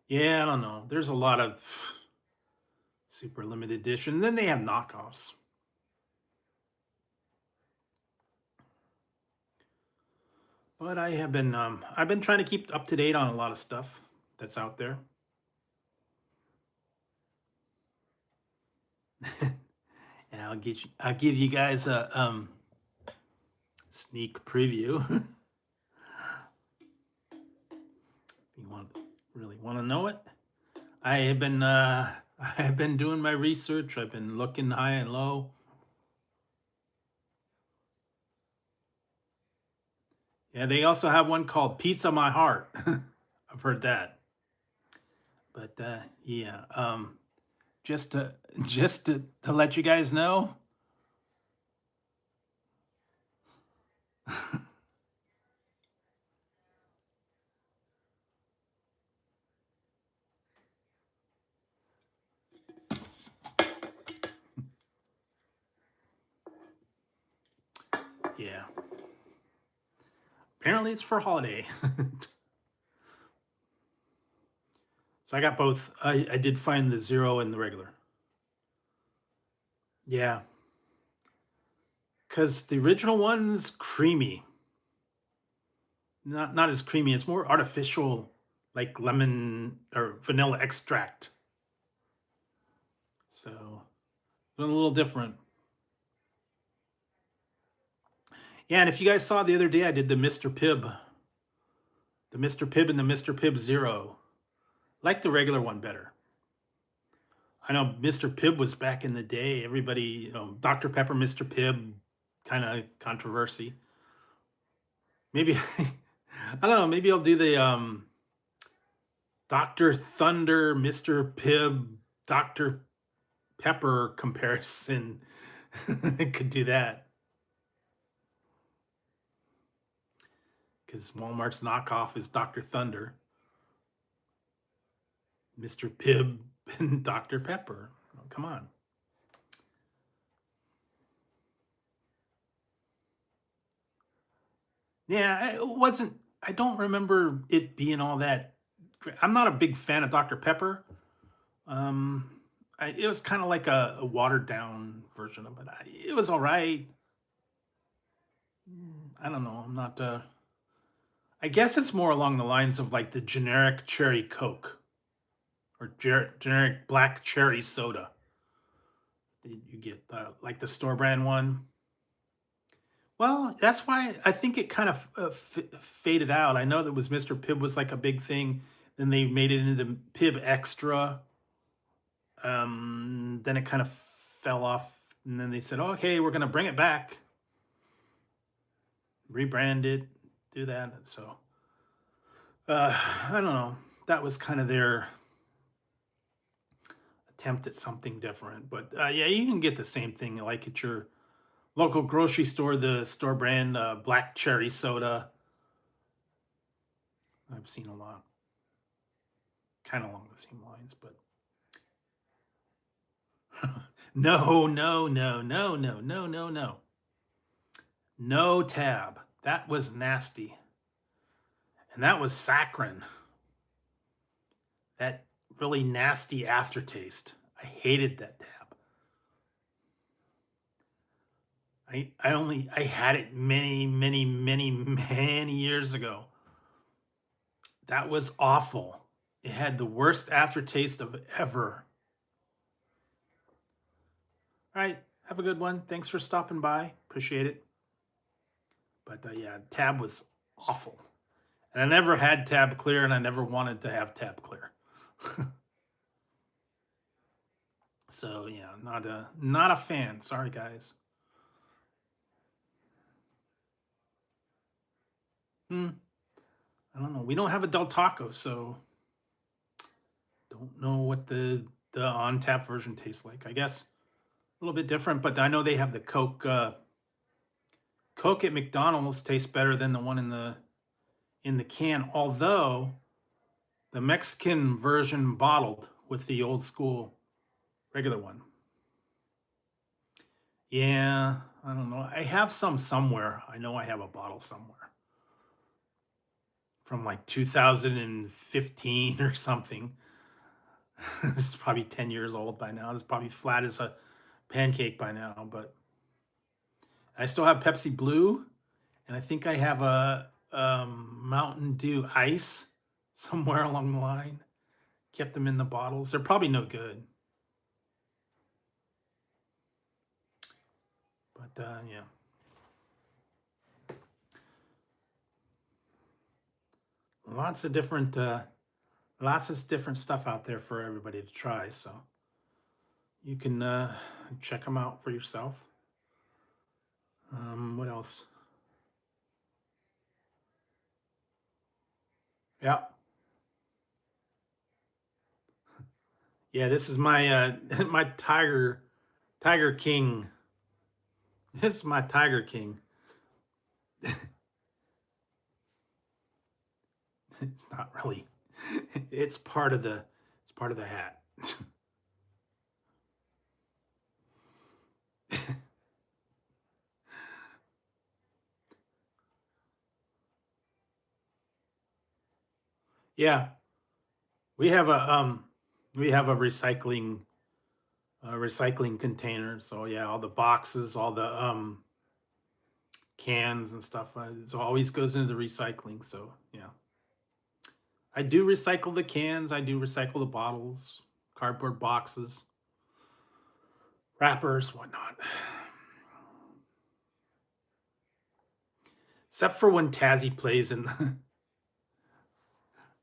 S1: Yeah, I don't know. There's a lot of super limited edition. Then they have knockoffs. But I've been trying to keep up to date on a lot of stuff that's out there. And I'll give you guys a sneak preview. If you really want to know it. I have been I have been doing my research. I've been looking high and low. Yeah, they also have one called Piece of My Heart. I've heard that. But yeah, just to to let you guys know. Yeah, apparently it's for holiday. So I got both. I did find the zero and the regular. Yeah, because the original one's creamy. Not as creamy. It's more artificial, like lemon or vanilla extract. So a little different. Yeah, and if you guys saw the other day, I did the Mr. Pibb and the Mr. Pibb Zero. Like the regular one better. I know Mr. Pibb was back in the day. Everybody, Dr. Pepper, Mr. Pibb, kind of controversy. Maybe I don't know. Maybe I'll do the Dr. Thunder, Mr. Pibb, Dr. Pepper comparison. I could do that because Walmart's knockoff is Dr. Thunder, Mr. Pibb, and Dr. Pepper. Oh, come on. Yeah, it wasn't. I don't remember it being all that. I'm not a big fan of Dr. Pepper. Um, it was kind of like a watered down version of it. It was all right. I don't know. I'm not. I guess it's more along the lines of like the generic cherry Coke or generic black cherry soda that you get, like the store brand one. Well, that's why I think it kind of faded out. I know that was Mr. Pibb was like a big thing. Then they made it into Pibb Extra. Then it kind of fell off, and then they said, oh, "Okay, we're gonna bring it back, rebrand it, do that." So I don't know. That was kind of their attempt at something different. But yeah, you can get the same thing like at your local grocery store, the store brand black cherry soda. I've seen a lot, kind of along the same lines, but no, no, no, no, no, no, no, no, no tab. That was nasty, and that was saccharin. That really nasty aftertaste. I hated that tab. I had it many, many, many, many years ago. That was awful. It had the worst aftertaste of ever. All right, have a good one. Thanks for stopping by. Appreciate it. But yeah, tab was awful. And I never had tab clear, and I never wanted to have tab clear. So yeah, not a fan. Sorry guys. Hmm. I don't know. We don't have a Del Taco, so don't know what the on tap version tastes like. I guess a little bit different, but I know they have the Coke. Coke at McDonald's tastes better than the one in the can. Although the Mexican version bottled with the old school regular one. Yeah, I don't know. I have some somewhere. I know I have a bottle somewhere from like 2015 or something. This is probably 10 years old by now. It's probably flat as a pancake by now, but I still have Pepsi Blue, and I think I have a Mountain Dew Ice somewhere along the line. Kept them in the bottles. They're probably no good, but yeah, lots of different stuff out there for everybody to try. So you can check them out for yourself. What else? Yeah. Yeah, this is my my Tiger King. This is my Tiger King. It's not really. It's part of the. It's part of the hat. Yeah, we have a recycling container. So yeah, all the boxes, all the cans and stuff. It always goes into the recycling. So yeah, I do recycle the cans. I do recycle the bottles, cardboard boxes, wrappers, whatnot. Except for when Tazzy plays in the.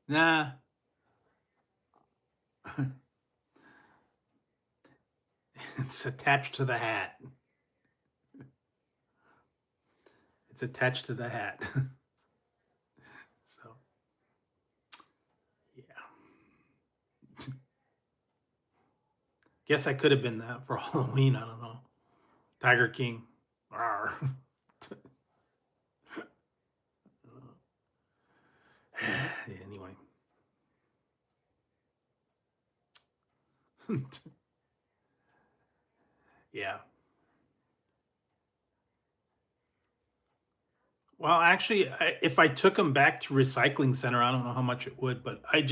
S1: Nah. It's attached to the hat. It's attached to the hat. So yeah. Guess I could have been that for Halloween. I don't know. Tiger King. Rawr. Anyway. Yeah. Well, actually, if I took them back to recycling center, I don't know how much it would, but I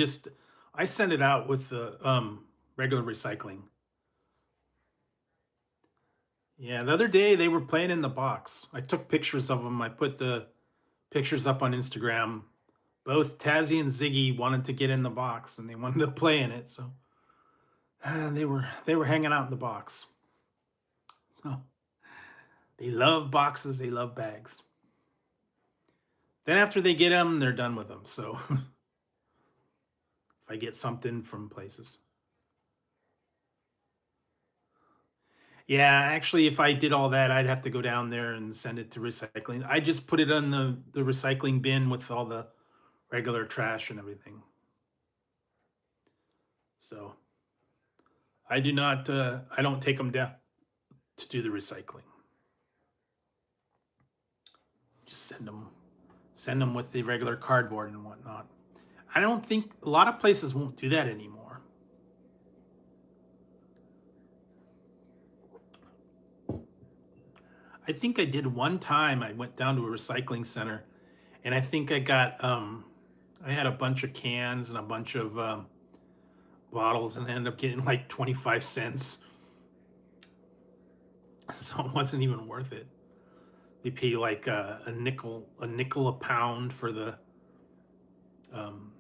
S1: sent it out with the regular recycling. Yeah, the other day they were playing in the box. I took pictures of them. I put the pictures up on Instagram. Both Tazzy and Ziggy wanted to get in the box and they wanted to play in it, so they were hanging out in the box. So they love boxes, they love bags. Then after they get them, they're done with them. So if I get something from places. Yeah, actually, if I did all that, I'd have to go down there and send it to recycling. I just put it on the recycling bin with all the regular trash and everything. So I don't take them down to do the recycling. Just send them with the regular cardboard and whatnot. I don't think a lot of places won't do that anymore. I think I did one time. I went down to a recycling center, and I think I had a bunch of cans and a bunch of bottles, and I ended up getting like 25 cents. So it wasn't even worth it. They pay like a nickel a pound for the um,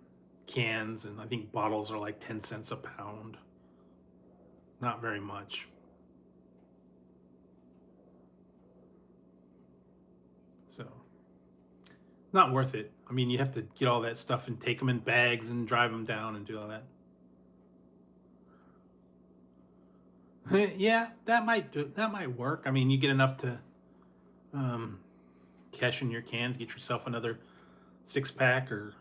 S1: cans, and I think bottles are like 10 cents a pound. Not very much. So not worth it. I mean, you have to get all that stuff and take them in bags and drive them down and do all that. Yeah, that might work. I mean, you get enough to um, cash in your cans, get yourself another 6 pack or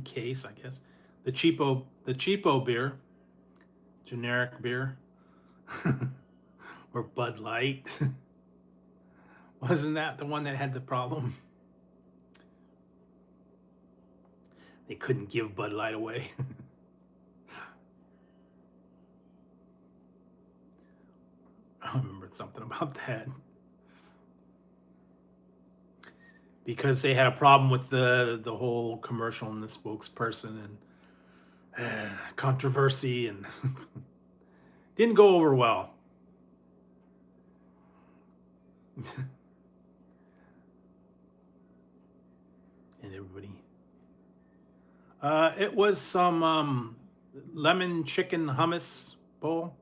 S1: case, I guess. The cheapo beer, generic beer, or Bud Light. Wasn't that the one that had the problem? They couldn't give Bud Light away. I remember something about that because they had a problem with the whole commercial and the spokesperson and controversy and didn't go over well. And everybody, it was some lemon chicken hummus bowl.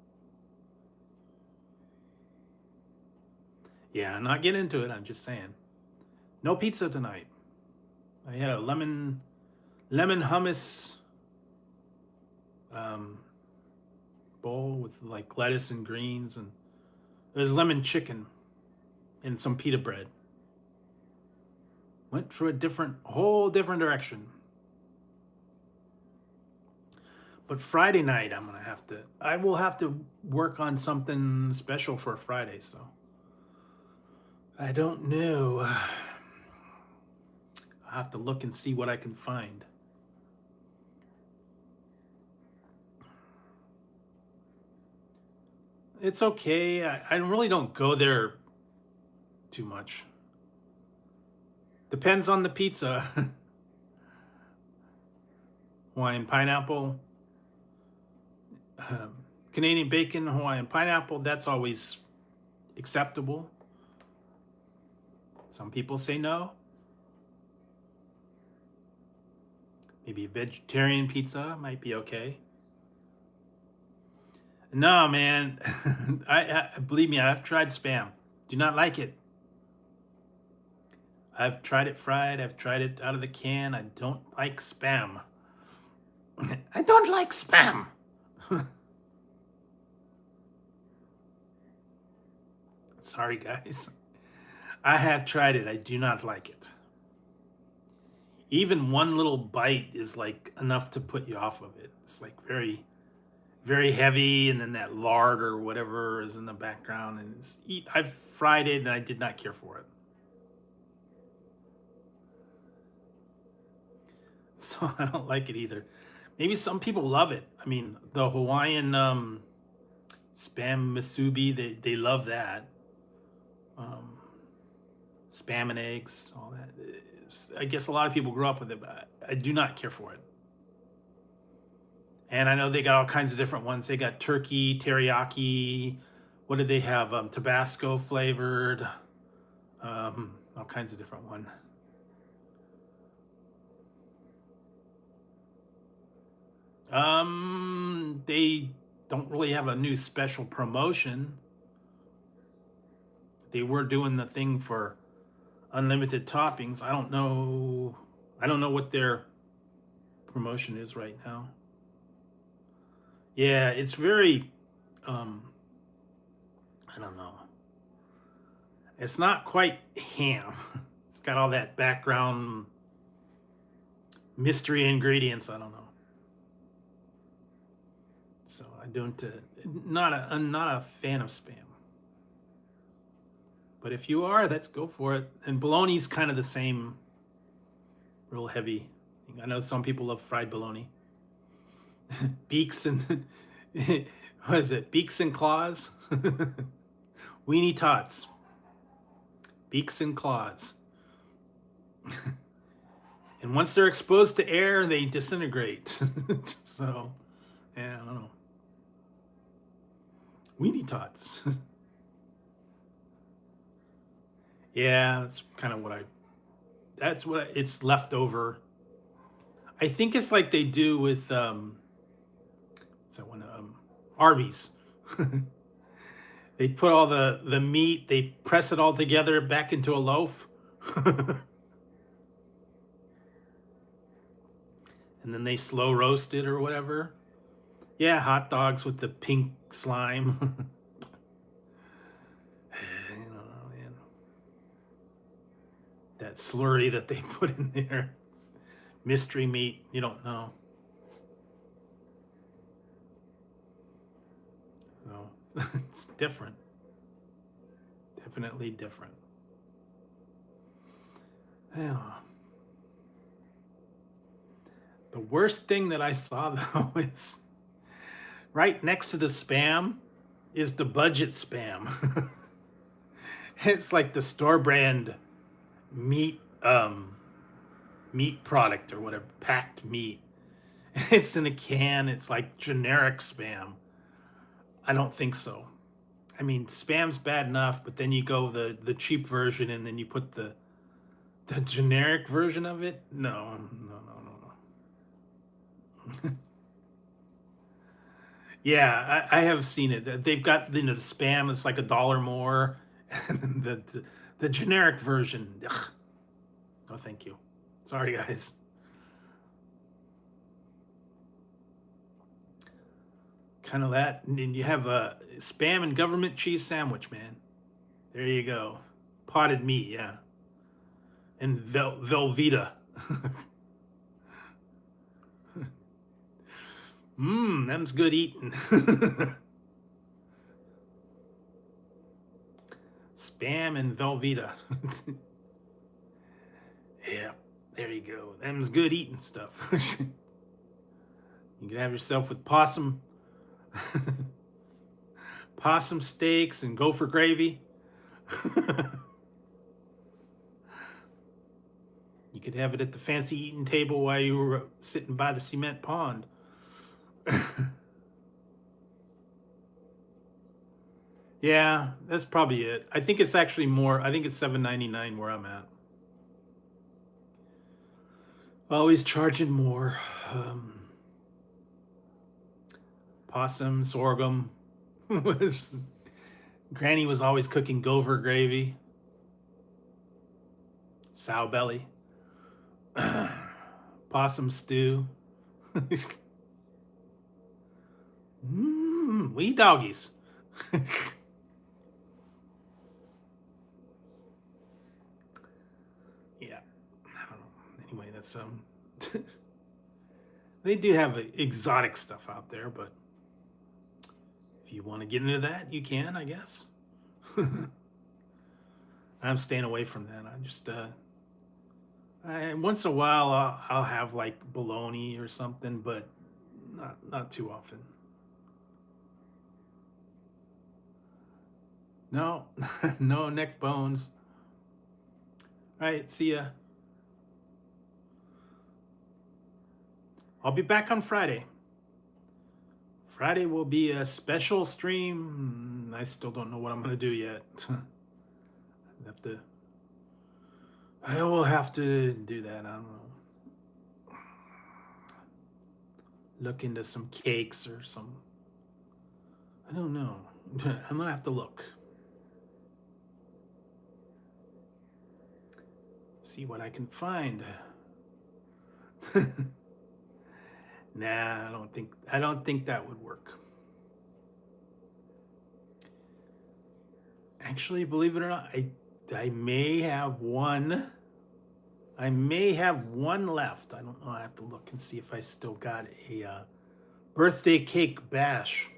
S1: Yeah, not get into it. I'm just saying, no pizza tonight. I had a lemon hummus um, bowl with like lettuce and greens, and it was lemon chicken and some pita bread. Went for a whole different direction. But Friday night, I will have to work on something special for Friday, so I don't know. I'll have to look and see what I can find. It's okay. I really don't go there too much. Depends on the pizza. Hawaiian pineapple, Canadian bacon, Hawaiian pineapple, that's always acceptable. Some people say no. Maybe a vegetarian pizza might be okay. No, man. I believe me, I've tried Spam. Do not like it. I've tried it fried. I've tried it out of the can. I don't like Spam. I don't like Spam. Sorry, guys. I have tried it. I do not like it. Even one little bite is like enough to put you off of it. It's like very, very heavy, and then that lard or whatever is in the background. And I've fried it, and I did not care for it. So I don't like it either. Maybe some people love it. I mean, the Hawaiian Spam musubi, they love that. Spam and eggs, all that. I guess a lot of people grew up with it, but I do not care for it. And I know they got all kinds of different ones. They got turkey, teriyaki. What did they have? Tabasco flavored. All kinds of different ones. They don't really have a new special promotion. They were doing the thing for unlimited toppings. I don't know what their promotion is right now. Yeah, it's very I don't know. It's not quite ham. It's got all that background mystery ingredients. I don't know. So I don't I'm not a fan of Spam. But if you are, let's go for it. And bologna's kind of the same, real heavy. I know some people love fried bologna. Beaks and what is it? Beaks and claws. Weenie tots. Beaks and claws. And once they're exposed to air, they disintegrate. So, yeah, I don't know. Weenie tots. Yeah, that's kind of what it's left over. I think it's like they do with Arby's. They put all the meat, they press it all together back into a loaf. And then they slow roast it or whatever. Yeah, hot dogs with the pink slime. That slurry that they put in there. Mystery meat, you don't know. So it's different. Definitely different. Yeah. The worst thing that I saw though is right next to the Spam is the budget Spam. It's like the store brand meat meat product or whatever, packed meat. It's in a can. It's like generic Spam. I don't think so. I mean, Spam's bad enough, but then you go the cheap version and then you put the generic version of it. No. Yeah, I have seen it. They've got the Spam. It's like $1 more, and the generic version. Ugh. No, thank you. Sorry, guys. Kind of that, and then you have a Spam and government cheese sandwich, man. There you go. Potted meat, yeah. And Velveeta. Them's good eating. Spam and Velveeta. Yeah, there you go. Them's good eating stuff. You can have yourself with possum, possum steaks and gopher gravy. You could have it at the fancy eating table while you were sitting by the cement pond. Yeah, that's probably it. I think it's actually more. I think it's $7.99 where I'm at. Always charging more. Possum, sorghum. Granny was always cooking gopher gravy. Sow belly. Possum stew. Wee doggies. Yeah, I don't know. Anyway, that's they do have exotic stuff out there, but if you want to get into that, you can, I guess. I'm staying away from that. I just once in a while I'll have like bologna or something, but not too often. No, no neck bones. All right, see ya. I'll be back on Friday. Friday will be a special stream. I still don't know what I'm gonna do yet. I will have to do that. I don't know. Look into some cakes or some. I don't know. I'm gonna have to look. See what I can find. Nah, I don't think that would work. Actually, believe it or not, I may have one. I may have one left. I don't know. I have to look and see if I still got a birthday cake bash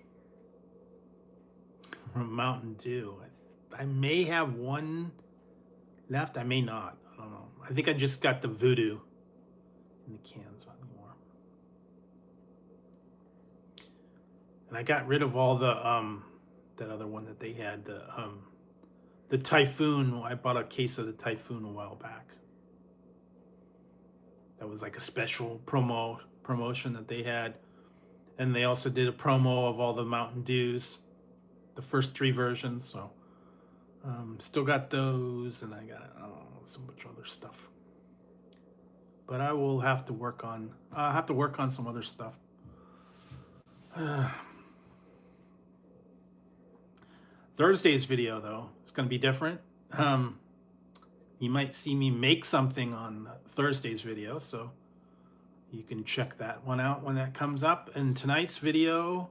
S1: from Mountain Dew. I may have one left. I may not. I don't know. I think I just got the Voodoo in the cans anymore. And I got rid of all the that other one that they had, the Typhoon. I bought a case of the Typhoon a while back. That was like a special promotion that they had. And they also did a promo of all the Mountain Dews, the first 3 versions. So still got those, and I got, I don't know, so much other stuff. But I will have to work on. I have to work on some other stuff. Thursday's video though is going to be different. You might see me make something on Thursday's video, so you can check that one out when that comes up. And tonight's video,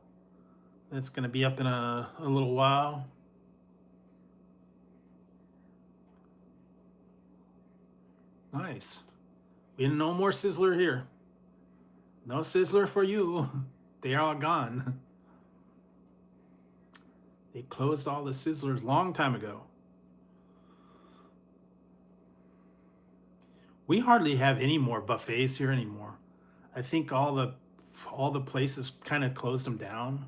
S1: that's going to be up in a little while. Nice. No more Sizzler here. No Sizzler for you. They are all gone. They closed all the Sizzlers long time ago. We hardly have any more buffets here anymore. I think all the places kind of closed them down.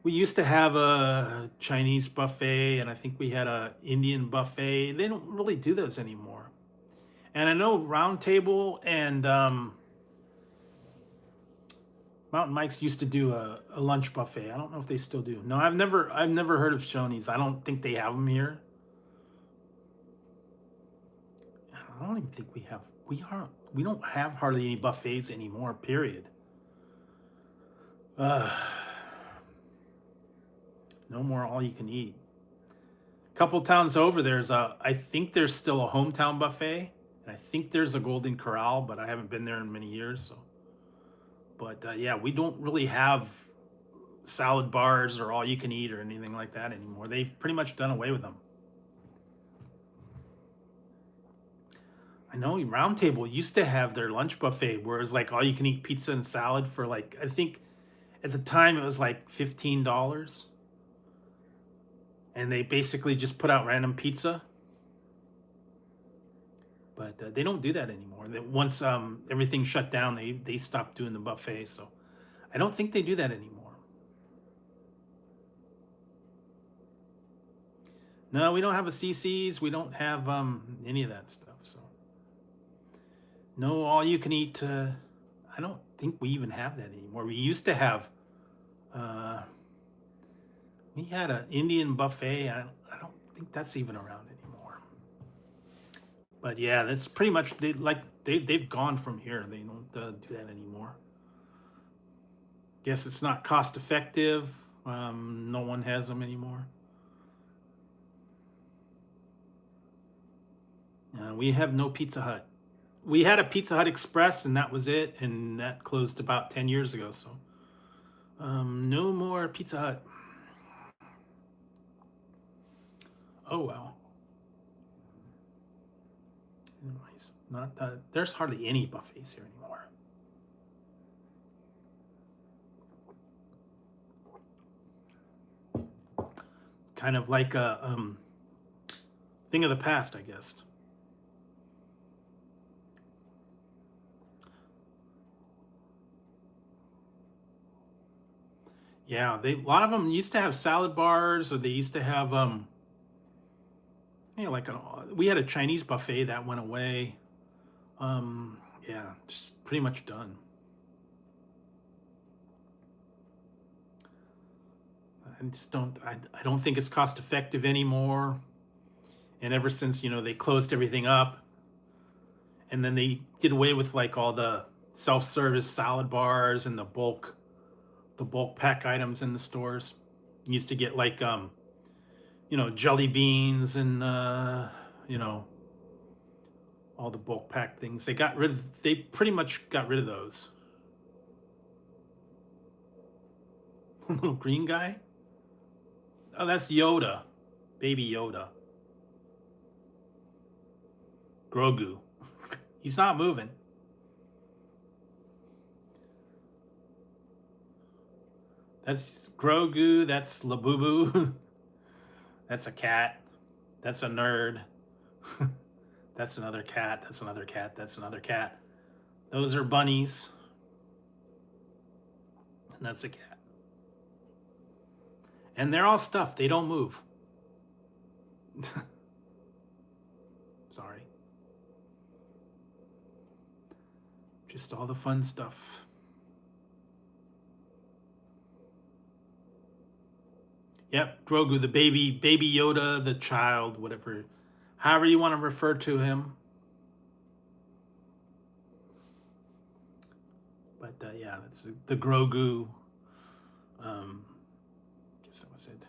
S1: We used to have a Chinese buffet, and I think we had a Indian buffet. They don't really do those anymore. And I know Round Table and Mountain Mike's used to do a lunch buffet. I don't know if they still do. No, I've never heard of Shoney's. I don't think they have them here. I don't even think we have. We don't have hardly any buffets anymore. Period. No more all you can eat. A couple towns over, I think there's still a hometown buffet, and I think there's a Golden Corral, but I haven't been there in many years. So, but yeah, we don't really have salad bars or all you can eat or anything like that anymore. They've pretty much done away with them. I know Round Table used to have their lunch buffet where it's like all you can eat pizza and salad for like, I think at the time it was like $15. And they basically just put out random pizza. But they don't do that anymore. Once everything shut down, they stopped doing the buffet. So I don't think they do that anymore. No, we don't have a CC's. We don't have any of that stuff. So no, all you can eat. I don't think we even have that anymore. We used to have. We had an Indian buffet. I don't think that's even around anymore. But yeah, that's pretty much they've gone from here. They don't do that anymore. Guess it's not cost effective. No one has them anymore. We have no Pizza Hut. We had a Pizza Hut Express, and that was it. And that closed about 10 years ago. So no more Pizza Hut. Oh well. Anyways, there's hardly any buffets here anymore. Kind of like a thing of the past, I guess. Yeah, a lot of them used to have salad bars, or they used to have like we had a Chinese buffet that went away. Yeah, just pretty much done. I don't think it's cost effective anymore. And ever since, they closed everything up, and then they did away with like all the self-service salad bars and the bulk pack items in the stores. You used to get like jelly beans and all the bulk pack things. They pretty much got rid of those. Little green guy? Oh, that's Yoda. Baby Yoda. Grogu. He's not moving. That's Grogu. That's Labubu. That's a cat. That's a nerd. That's another cat. That's another cat. That's another cat. Those are bunnies. And that's a cat. And they're all stuffed. They don't move. Sorry. Just all the fun stuff. Yep, Grogu, the baby Yoda, the child, whatever, however you want to refer to him. But yeah, that's the Grogu. Guess that was it.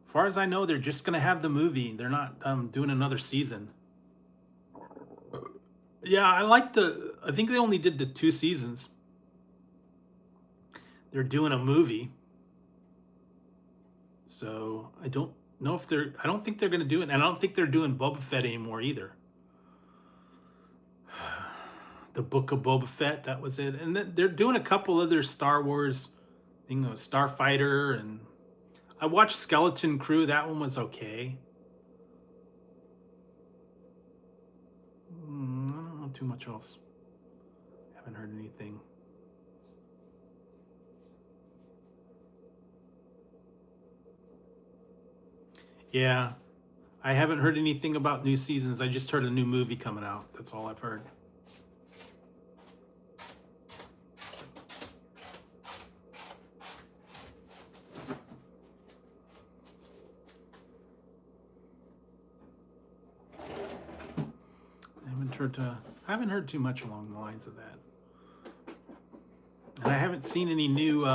S1: As far as I know, they're just gonna have the movie. They're not doing another season. Yeah, I think they only did the 2 seasons. They're doing a movie. So I don't know if I don't think they're going to do it. And I don't think they're doing Boba Fett anymore either. The Book of Boba Fett, that was it. And they're doing a couple other Star Wars, Starfighter. And I watched Skeleton Crew. That one was okay. I don't know too much else. Haven't heard anything. Yeah, I haven't heard anything about new seasons. I just heard a new movie coming out. That's all I've heard. I haven't heard too much along the lines of that. And I haven't seen any new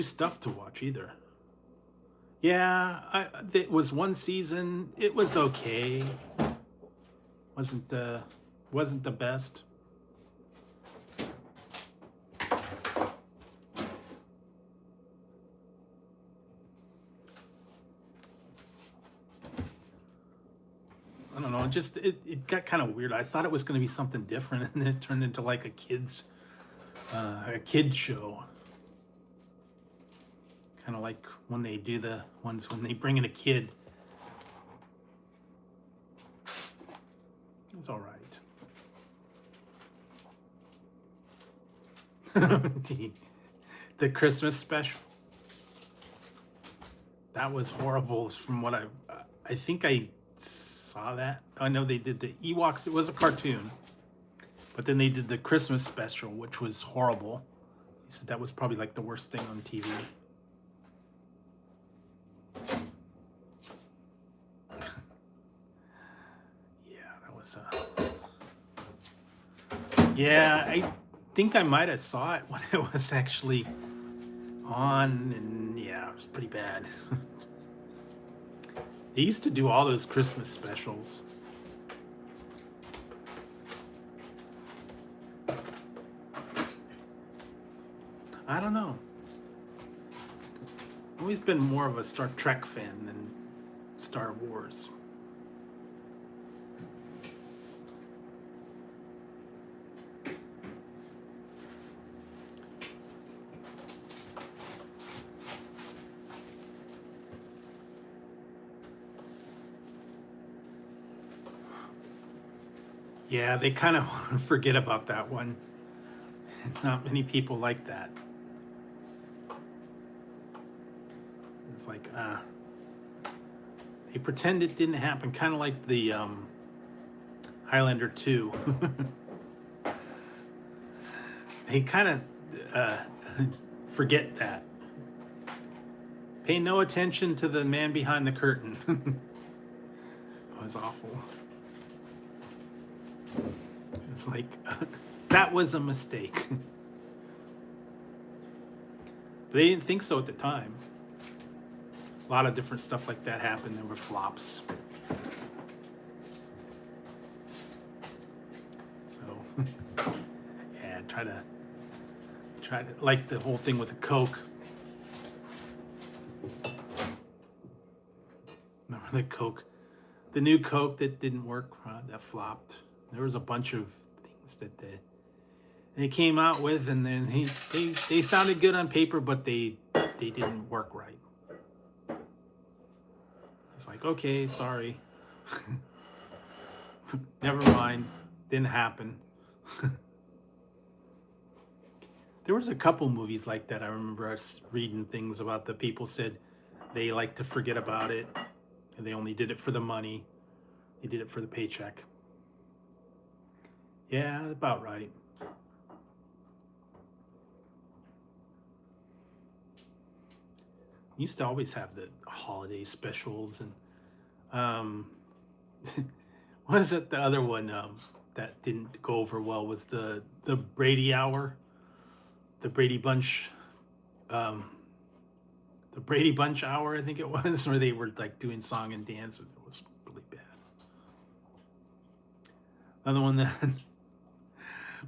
S1: stuff to watch either. Yeah, it was one season. It was okay. Wasn't the best. I don't know, just it got kind of weird. I thought it was going to be something different, and then it turned into like a kids show. Kind of like when they do the ones when they bring in a kid. It's all right. The Christmas special. That was horrible. From what I think I saw that. I know they did the Ewoks. It was a cartoon, but then they did the Christmas special, which was horrible. He said that was probably like the worst thing on TV. Yeah, that was. Yeah, I think I might have saw it when it was actually on, and yeah, it was pretty bad. They used to do all those Christmas specials. I don't know. I've always been more of a Star Trek fan than Star Wars. Yeah, they kind of forget about that one. Not many people like that. It's like, they pretend it didn't happen, kind of like the Highlander 2. They kind of forget that. Pay no attention to the man behind the curtain. It was awful. It's like, that was a mistake. But they didn't think so at the time. A lot of different stuff like that happened. There were flops. So, yeah, try to like the whole thing with the Coke. Remember the Coke, the new Coke that didn't work, that flopped. There was a bunch of things that they came out with, and then they sounded good on paper, but they didn't work right. It's like, okay, sorry. Never mind. Didn't happen. There was a couple movies like that. I remember us reading things about the people said they like to forget about it, and they only did it for the money. They did it for the paycheck. Yeah, about right. Used to always have the holiday specials, and what is it? The other one that didn't go over well was the Brady Hour, the Brady Bunch, the Brady Bunch Hour, I think it was, where they were like doing song and dance, and it was really bad. Another one that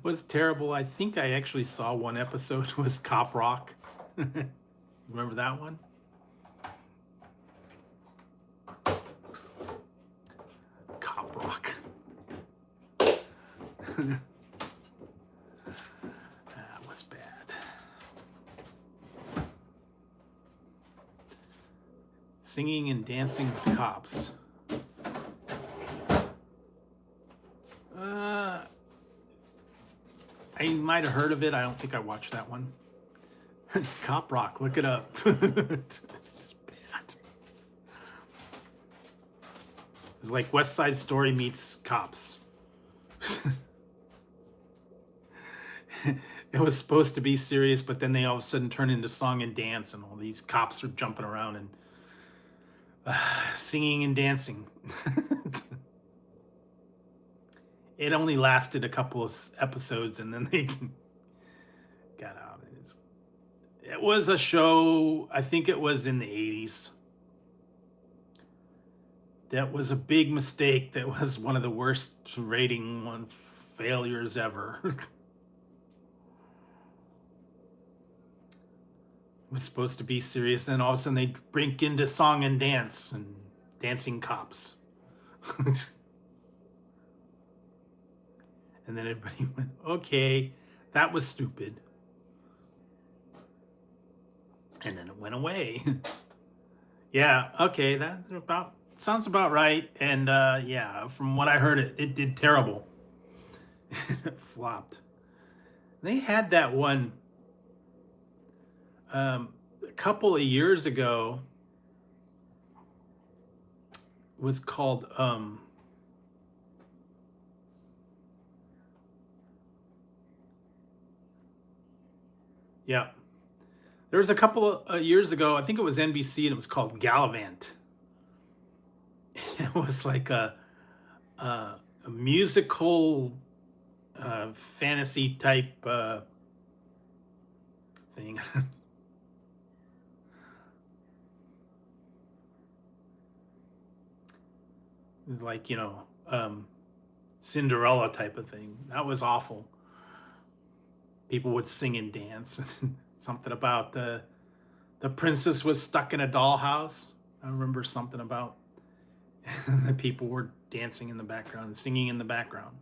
S1: was terrible. I think I actually saw one episode, was Cop Rock. Remember that one? Cop Rock. That was bad. Singing and dancing with cops. I might have heard of it. I don't think I watched that one. Cop Rock, look it up. It's bad. It's like West Side Story meets Cops. It was supposed to be serious, but then they all of a sudden turn into song and dance, and all these cops are jumping around and singing and dancing. It only lasted a couple of episodes, and then they got out. It was a show, I think it was in the 80s. That was a big mistake. That was one of the worst rating failures ever. It was supposed to be serious, and all of a sudden they break into song and dance and dancing cops. And then everybody went, okay, that was stupid. And then it went away. Yeah, okay, that sounds about right. And yeah, from what I heard, it did terrible. It flopped. They had that one a couple of years ago. It was called yeah. There was a couple of years ago, I think it was NBC, and it was called Gallivant. It was like a musical fantasy type thing. It was like, Cinderella type of thing. That was awful. People would sing and dance. Something about the princess was stuck in a dollhouse. I remember something about the people were dancing in the background, singing in the background.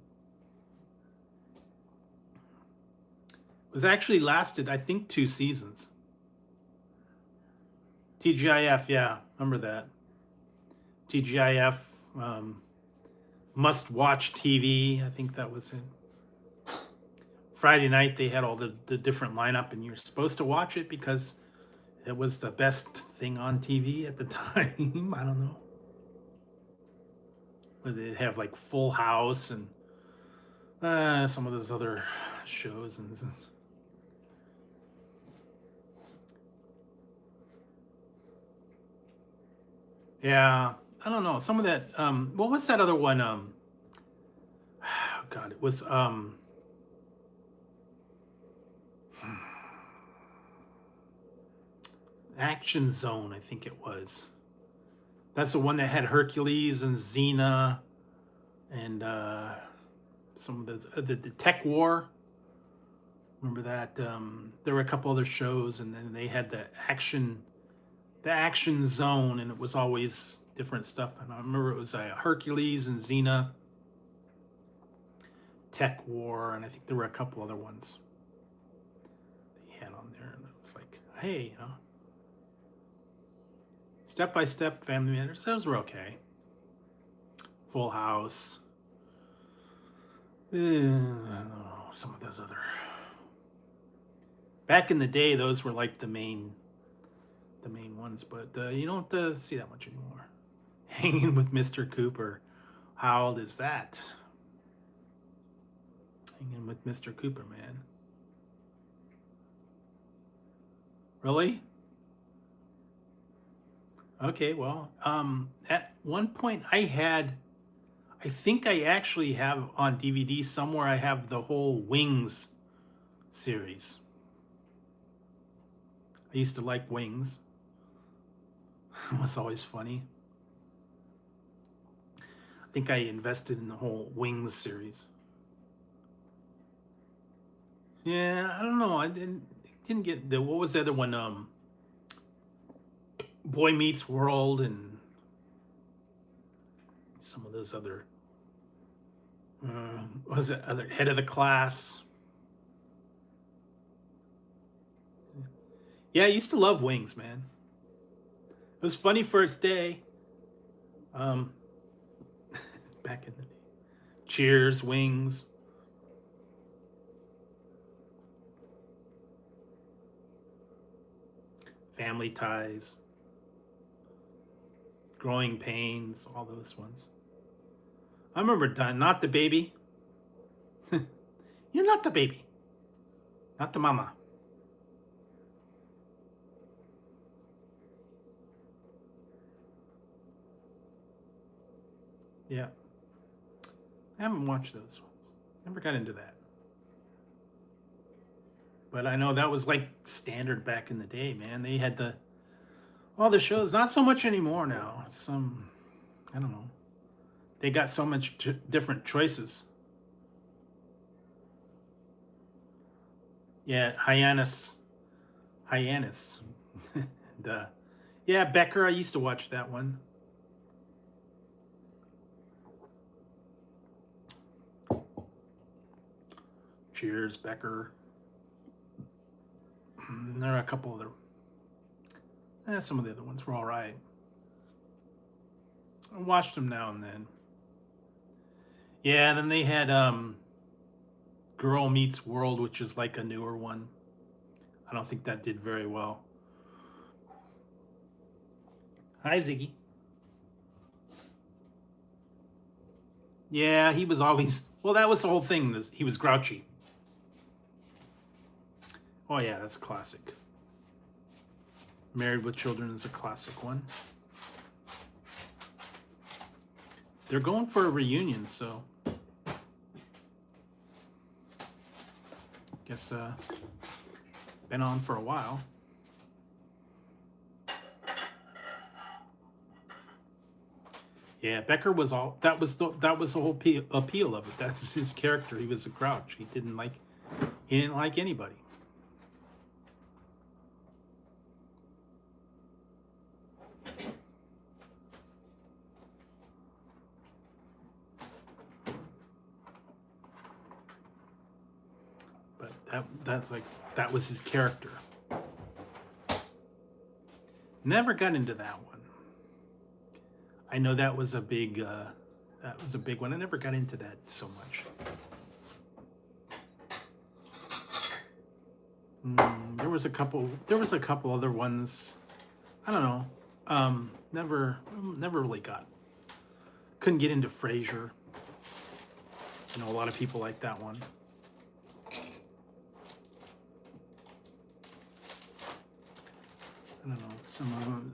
S1: It was actually lasted, I think, 2 seasons. TGIF, yeah, remember that. TGIF, must watch TV. I think that was it. Friday night they had all the different lineup, and you're supposed to watch it because it was the best thing on TV at the time. I don't know. But they have like Full House and some of those other shows and yeah, I don't know. Some of that what was that other one? God, it was Action Zone, I think it was. That's the one that had Hercules and Xena and some of those the Tech War. Remember that? There were a couple other shows, and then they had the Action Zone, and it was always different stuff. And I remember it was Hercules and Xena, Tech War, and I think there were a couple other ones they had on there. And it was like, hey, Step by Step, Family Matters, those were okay. Full House. I don't know, some of those other. Back in the day, those were like the main ones, but you don't see that much anymore. Hanging with Mr. Cooper. How old is that? Hanging with Mr. Cooper, man. Really? Okay, well, at one point I think I actually have on DVD somewhere, I have the whole Wings series. I used to like Wings. It was always funny. I think I invested in the whole Wings series. Yeah, I don't know. I didn't get the, what was the other one? Boy Meets World and some of those other. What was it other Head of the Class? Yeah, I used to love Wings, man. It was funny for its day. Back in the day. Cheers, Wings. Family Ties. Growing Pains, all those ones. I remember Not the Baby. You're not the baby. Not the mama. Yeah. I haven't watched those ones. Never got into that. But I know that was like standard back in the day, man. They had all the shows. Not so much anymore now. I don't know. They got so much different choices. Yeah, Hyannis. and, yeah, Becker. I used to watch that one. Cheers, Becker. There are a couple other. Some of the other ones were all right. I watched them now and then. Yeah, then they had Girl Meets World, which is like a newer one. I don't think that did very well. Hi, Ziggy. Yeah, he was always... Well, that was the whole thing. He was grouchy. Oh, yeah, that's a classic. Married with Children is a classic one. They're going for a reunion, so... Guess, been on for a while. Yeah, Becker was all... That was the whole appeal of it. That's his character. He was a grouch. He didn't like anybody. That was his character. Never got into that one. I know that was a big one. I never got into that so much. There was a couple other ones. I don't know. Never really couldn't get into Frasier. You know, a lot of people like that one. I don't know.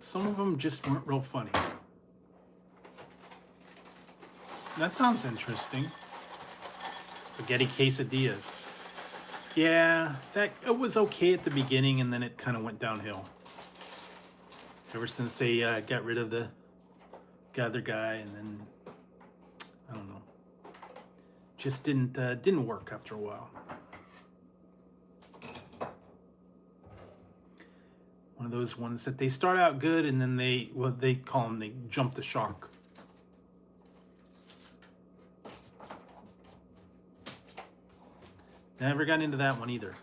S1: Some of them just weren't real funny. That sounds interesting. Spaghetti quesadillas. Yeah, it was okay at the beginning, and then it kind of went downhill. Ever since they got rid of the other guy, and then I don't know, just didn't work after a while. One of those ones that they start out good, and then they jump the shark. Never got into that one either.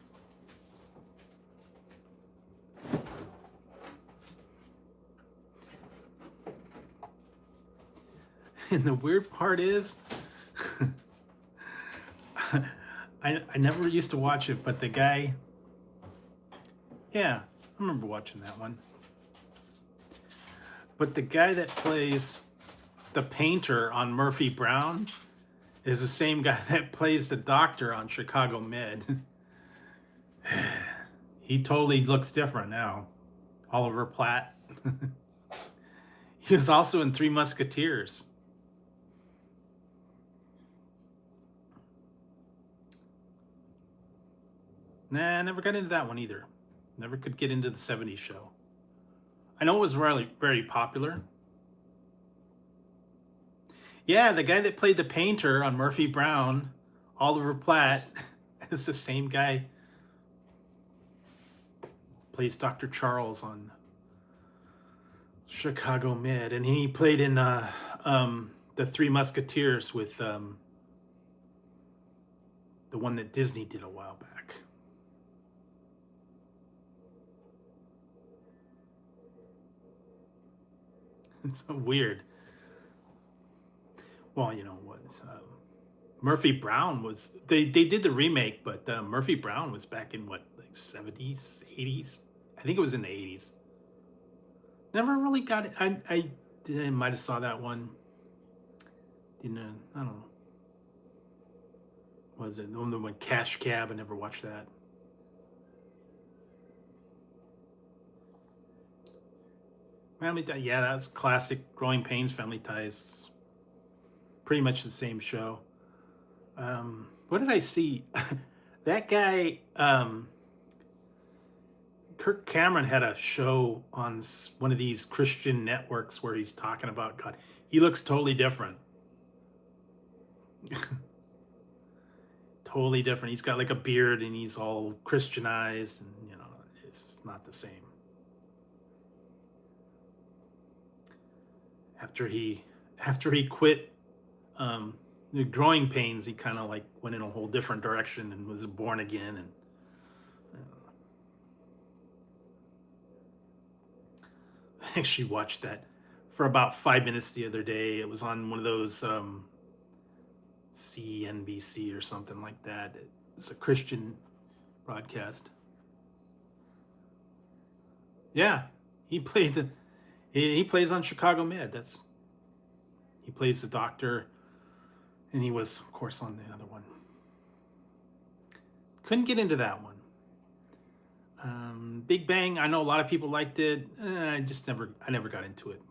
S1: And the weird part is, I never used to watch it, but the guy, yeah, I remember watching that one. But the guy that plays the painter on Murphy Brown is the same guy that plays the doctor on Chicago Med. He totally looks different now. Oliver Platt. He was also in Three Musketeers. Nah, never got into that one either. Never could get into the 70s show. I know it was really very popular. Yeah, the guy that played the painter on Murphy Brown, Oliver Platt, is the same guy. Plays Dr. Charles on Chicago Med, and he played in the Three Musketeers with the one that Disney did a while back. It's so weird. Well, you know what? Murphy Brown was... They did the remake, but Murphy Brown was back in, what, like 70s, 80s? I think it was in the 80s. Never really got it. I might have saw that one. Didn't... I don't know. What was it? The one that went Cash Cab. I never watched that. Family Ties. Yeah, that's classic. Growing Pains, Family Ties. Pretty much the same show. What did I see? That guy, Kirk Cameron had a show on one of these Christian networks where he's talking about God. He looks totally different. Totally different. He's got like a beard and he's all Christianized, and you know, it's not the same. After he quit the growing pains, he kind of like went in a whole different direction and was born again. And I actually watched that for about 5 minutes the other day. It was on one of those CNBC or something like that. It's a Christian broadcast. Yeah, he played the he plays on Chicago Med. He plays the doctor, and he was of course on the other one. Couldn't get into that one. Big Bang, I know a lot of people liked it. I never got into it.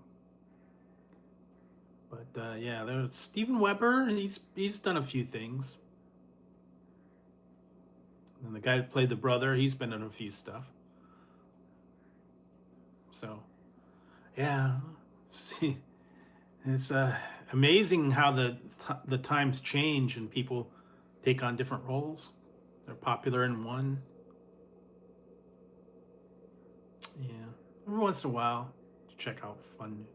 S1: But yeah, there's Steven Weber. He's done a few things. And the guy that played the brother, he's been in a few stuff. So, yeah, see, it's amazing how the times change and people take on different roles. They're popular in one. Yeah, every once in a while, check out fun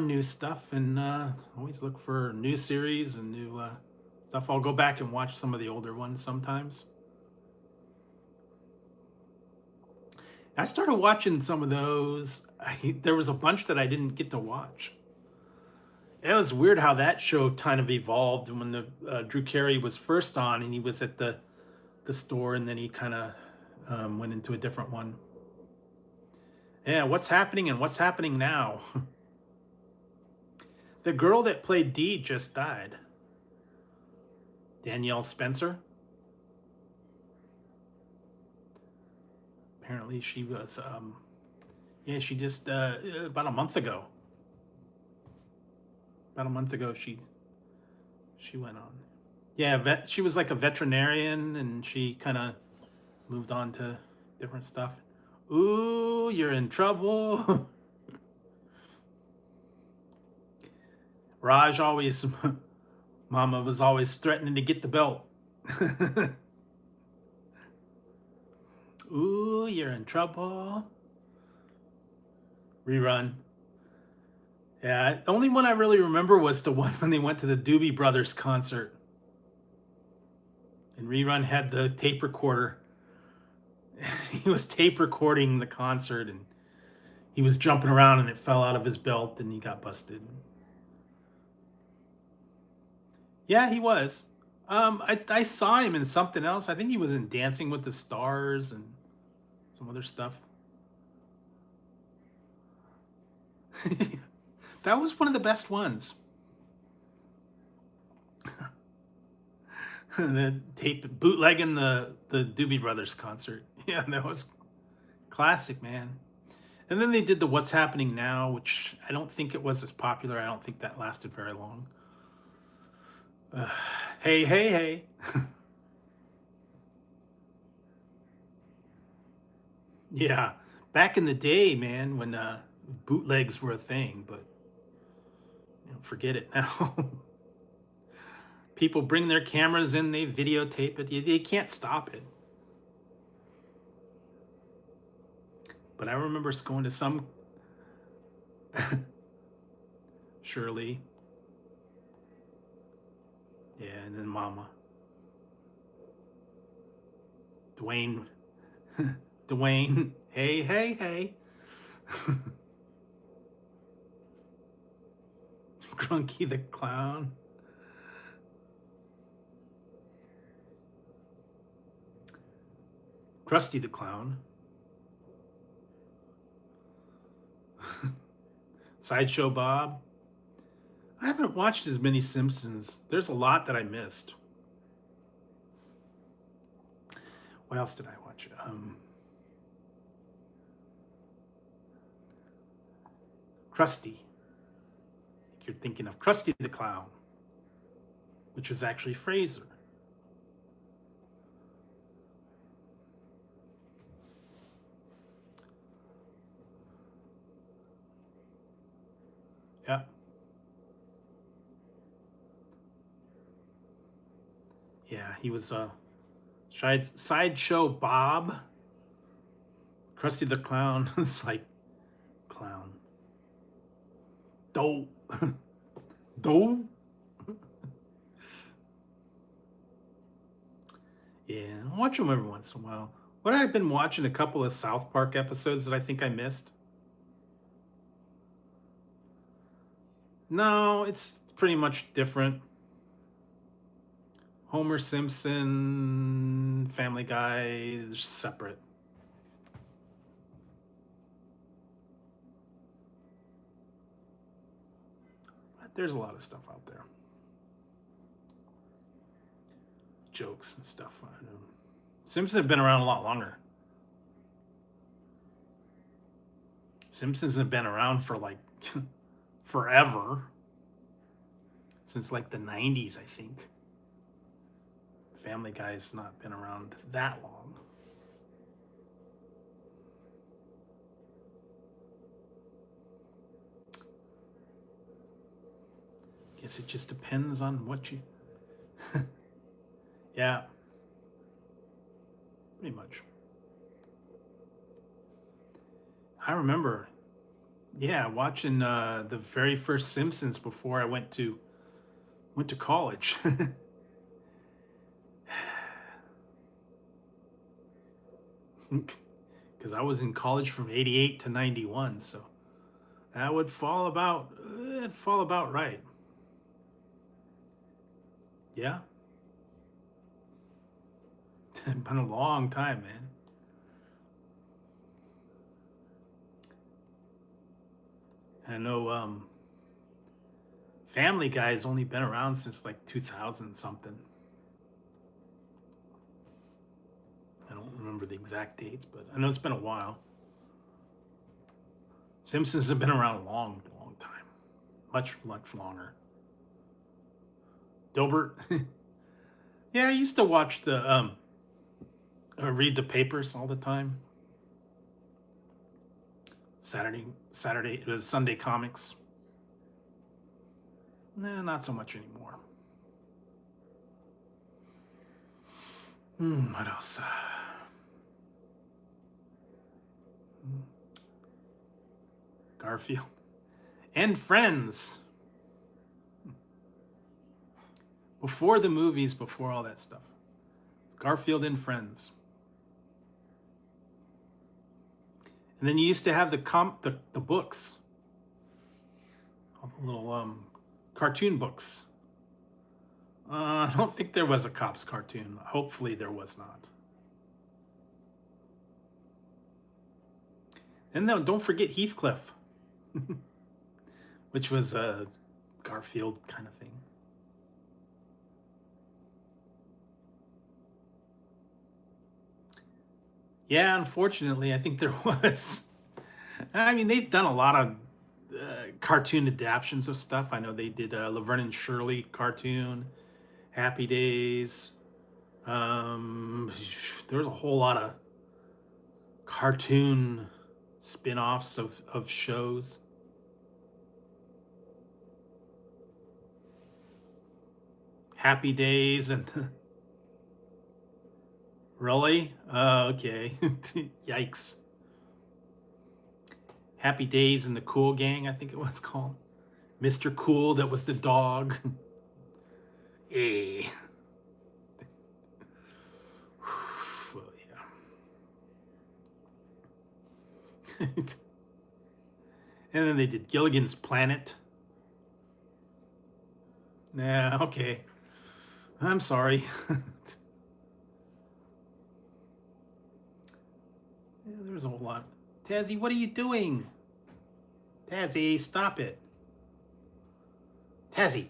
S1: new stuff, and always look for new series and new stuff. I'll go back and watch some of the older ones sometimes. I started watching some of those. There was a bunch that I didn't get to watch. It was weird how that show kind of evolved when the Drew Carey was first on, and he was at the store, and then he kind of went into a different one. Yeah, what's happening and what's happening now? The girl that played Dee just died. Danielle Spencer. Apparently she was, yeah, she just, about a month ago. About a month ago, she went on. Yeah, she was like a veterinarian, and she kind of moved on to different stuff. Ooh, you're in trouble. Raj always, Mama was always threatening to get the belt. Ooh, you're in trouble. Rerun. Yeah, the only one I really remember was the one when they went to the Doobie Brothers concert. And Rerun had the tape recorder. He was tape recording the concert, and he was jumping around, and it fell out of his belt, and he got busted. Yeah, he was. I saw him in something else. I think he was in Dancing with the Stars and some other stuff. That was one of the best ones. The tape bootlegging the Doobie Brothers concert. Yeah, that was classic, man. And then they did the What's Happening Now, which I don't think it was as popular. I don't think that lasted very long. Hey, hey, hey. Yeah, back in the day, man, when bootlegs were a thing, but forget it now. People bring their cameras in, they videotape it. They can't stop it. But I remember going to some Shirley. Yeah, and then Mama. Dwayne. Dwayne. Hey, hey, hey. Grunky the Clown. Krusty the Clown. Sideshow Bob. I haven't watched as many Simpsons. There's a lot that I missed. What else did I watch? Krusty. You're thinking of Krusty the Clown, which was actually Fraser. Yeah. Yeah, he was Sideshow Bob. Krusty the Clown was like clown. Doe. Doe. watch them every once in a while. What I've been watching a couple of South Park episodes that I think I missed. No, it's pretty much different. Homer Simpson, Family Guy, they're separate. But there's a lot of stuff out there. Jokes and stuff. I know. Simpsons have been around a lot longer. Simpsons have been around for like forever. Since like the 90s, I think. Family Guy's not been around that long. Guess it just depends on what you... Yeah. Pretty much. I remember, yeah, watching the very first Simpsons before I went to college. Because I was in college from 88 to 91, so that would fall about right. Yeah. It's been a long time, man. I know Family Guy's only been around since like 2000 something. I don't remember the exact dates, but I know it's been a while. Simpsons have been around a long, long time. Much, much longer. Dilbert. Yeah, I used to watch the read the papers all the time. Saturday, it was Sunday comics. Nah, not so much anymore. What else? Garfield and Friends. Before the movies, before all that stuff. Garfield and Friends. And then you used to have the books. All the little cartoon books. I don't think there was a Cops cartoon. Hopefully there was not. And then don't forget Heathcliff. Which was a Garfield kind of thing. Yeah, unfortunately, I think there was. I mean, they've done a lot of cartoon adaptations of stuff. I know they did a Laverne and Shirley cartoon, Happy Days. There's a whole lot of cartoon spin-offs of shows. Happy Days and really? Okay. Yikes. Happy Days and the Cool Gang, I think it was called. Mr. Cool, that was the dog. Hey. Well, yeah. And then they did Gilligan's Planet. Nah, okay. I'm sorry. Yeah, there's a whole lot. Tazzy, what are you doing? Tazzy, stop it. Tazzy.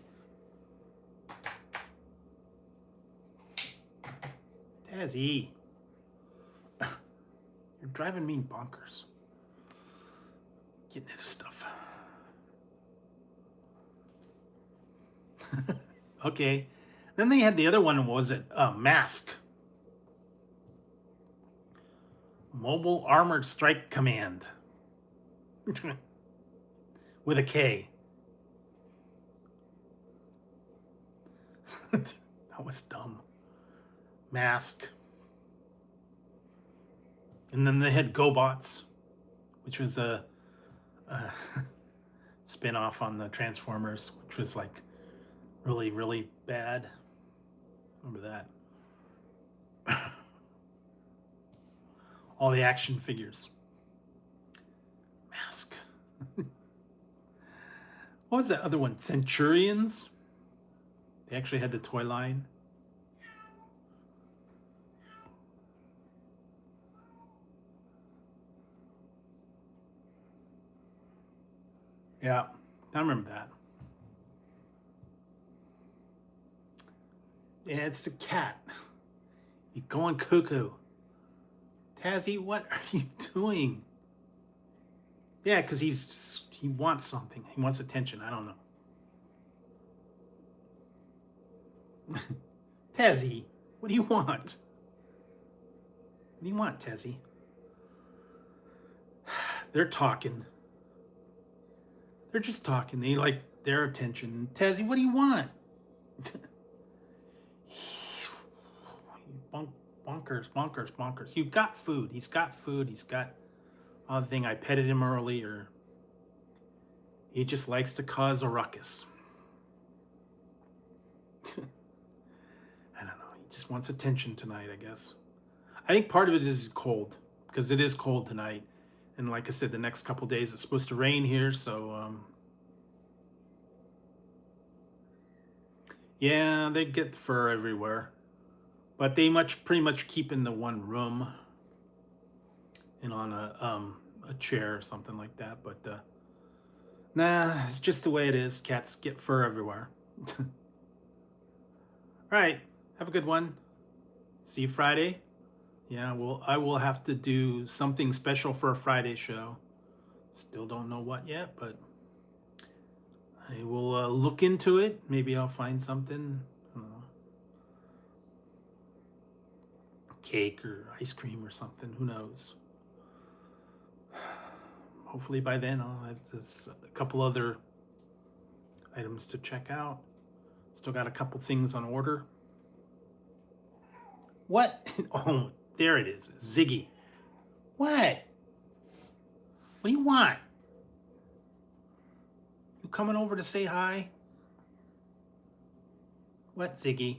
S1: Tazzy. You're driving me bonkers. Getting into stuff. Okay. Then they had the other one, was it? Mask. Mobile Armored Strike Command. With a K. That was dumb. Mask. And then they had GoBots, which was a spin-off on the Transformers, which was like really, really bad. Remember that? all the action figures. Mask. What was that other one? Centurions? They actually had the toy line. Yeah, I remember that. Yeah, it's the cat. He's going cuckoo. Tazzy, what are you doing? Yeah, because he wants something. He wants attention. I don't know. Tazzy, what do you want? What do you want, Tazzy? They're talking. They're just talking. They like their attention. Tazzy, what do you want? Bonkers, bonkers, bonkers. You've got food. He's got food. He's got other thing. I petted him earlier. He just likes to cause a ruckus. I don't know. He just wants attention tonight, I guess. I think part of it is cold, because it is cold tonight. And like I said, the next couple days it's supposed to rain here, so yeah, they get fur everywhere. But they pretty much keep in the one room and on a chair or something like that. But nah, it's just the way it is. Cats get fur everywhere. All right, have a good one. See you Friday. Yeah, well, I will have to do something special for a Friday show. Still don't know what yet, but I will look into it. Maybe I'll find something. I don't know. Cake or ice cream or something. Who knows? Hopefully by then I'll have a couple other items to check out. Still got a couple things on order. What? Oh, there it is. Ziggy. What? What do you want? You coming over to say hi? What, Ziggy?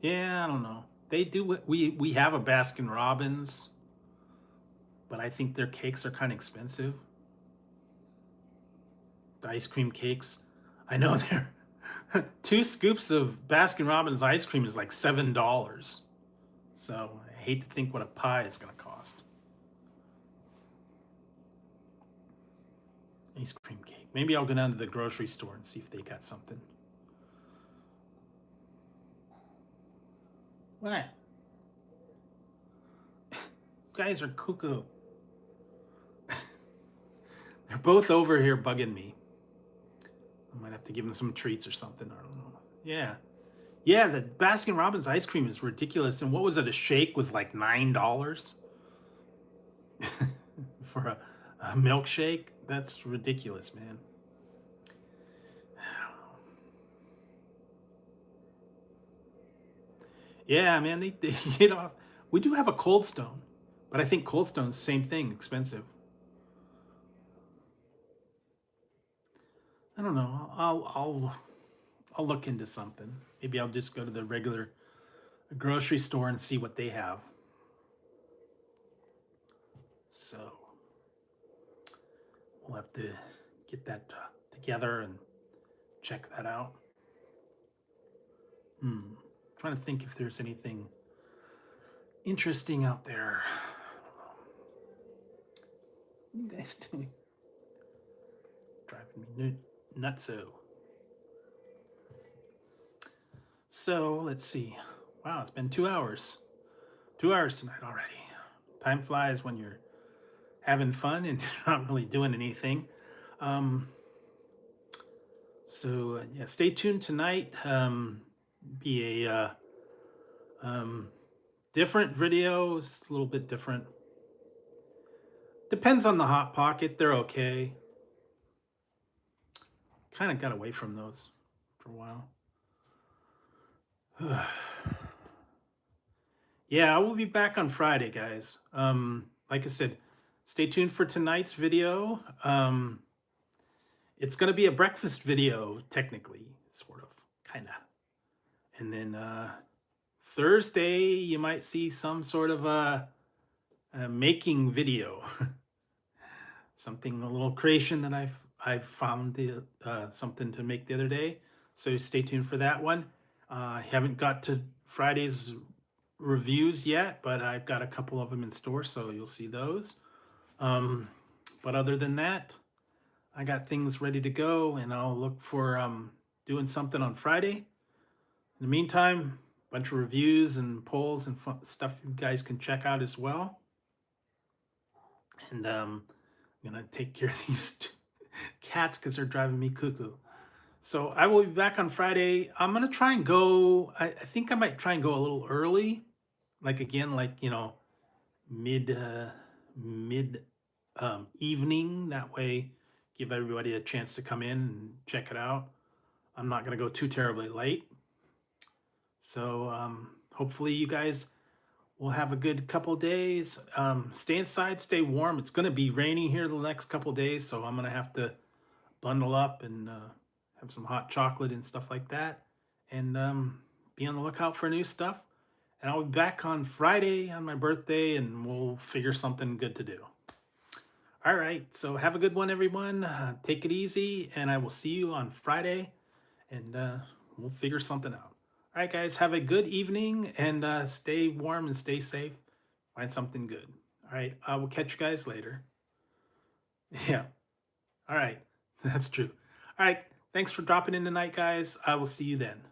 S1: Yeah, I don't know. They do. We have a Baskin Robbins, but I think their cakes are kind of expensive. The ice cream cakes. I know they're 2 scoops of Baskin Robbins ice cream is like $7. So I hate to think what a pie is going to cost. Ice cream cake. Maybe I'll go down to the grocery store and see if they got something. What? You guys are cuckoo. They're both over here bugging me. I might have to give them some treats or something. I don't know. Yeah. Yeah, the Baskin Robbins ice cream is ridiculous. And what was it? A shake was like $9 for a milkshake? That's ridiculous, man. I don't know. Yeah, man, they get off. We do have a Cold Stone, but I think Cold Stone's the same thing, expensive. I don't know. I'll look into something. Maybe I'll just go to the regular grocery store and see what they have. So we'll have to get that together and check that out. Trying to think if there's anything interesting out there. What are you guys doing? Driving me nutso. So let's see. Wow, it's been 2 hours. 2 hours tonight already. Time flies when you're having fun and you're not really doing anything. So yeah, stay tuned tonight. Be a different video. It's a little bit different. Depends on the Hot Pocket. They're okay. Kind of got away from those for a while. Yeah, I will be back on Friday, guys. Like I said, stay tuned for tonight's video. It's going to be a breakfast video, technically, sort of, kind of. And then Thursday, you might see some sort of making video. Something, a little creation that I've found something to make the other day. So stay tuned for that one. I haven't got to Friday's reviews yet, but I've got a couple of them in store, so you'll see those. Um, but other than that, I got things ready to go, and I'll look for doing something on Friday. In the meantime, a bunch of reviews and polls and stuff you guys can check out as well. And I'm gonna take care of these cats because they're driving me cuckoo. So I will be back on Friday. I'm gonna try and go. I think I might try and go a little early, like again, like mid evening. That way, give everybody a chance to come in and check it out. I'm not gonna go too terribly late. So hopefully you guys will have a good couple days. Stay inside, stay warm. It's gonna be rainy here the next couple days, so I'm gonna have to bundle up and have some hot chocolate and stuff like that, and be on the lookout for new stuff. And I'll be back on Friday on my birthday, and we'll figure something good to do. All right, so have a good one, everyone. Take it easy, and I will see you on Friday, and we'll figure something out. All right, guys, have a good evening, and stay warm and stay safe. Find something good. All right, I will catch you guys later. Yeah, all right, that's true. All right, thanks for dropping in tonight, guys. I will see you then.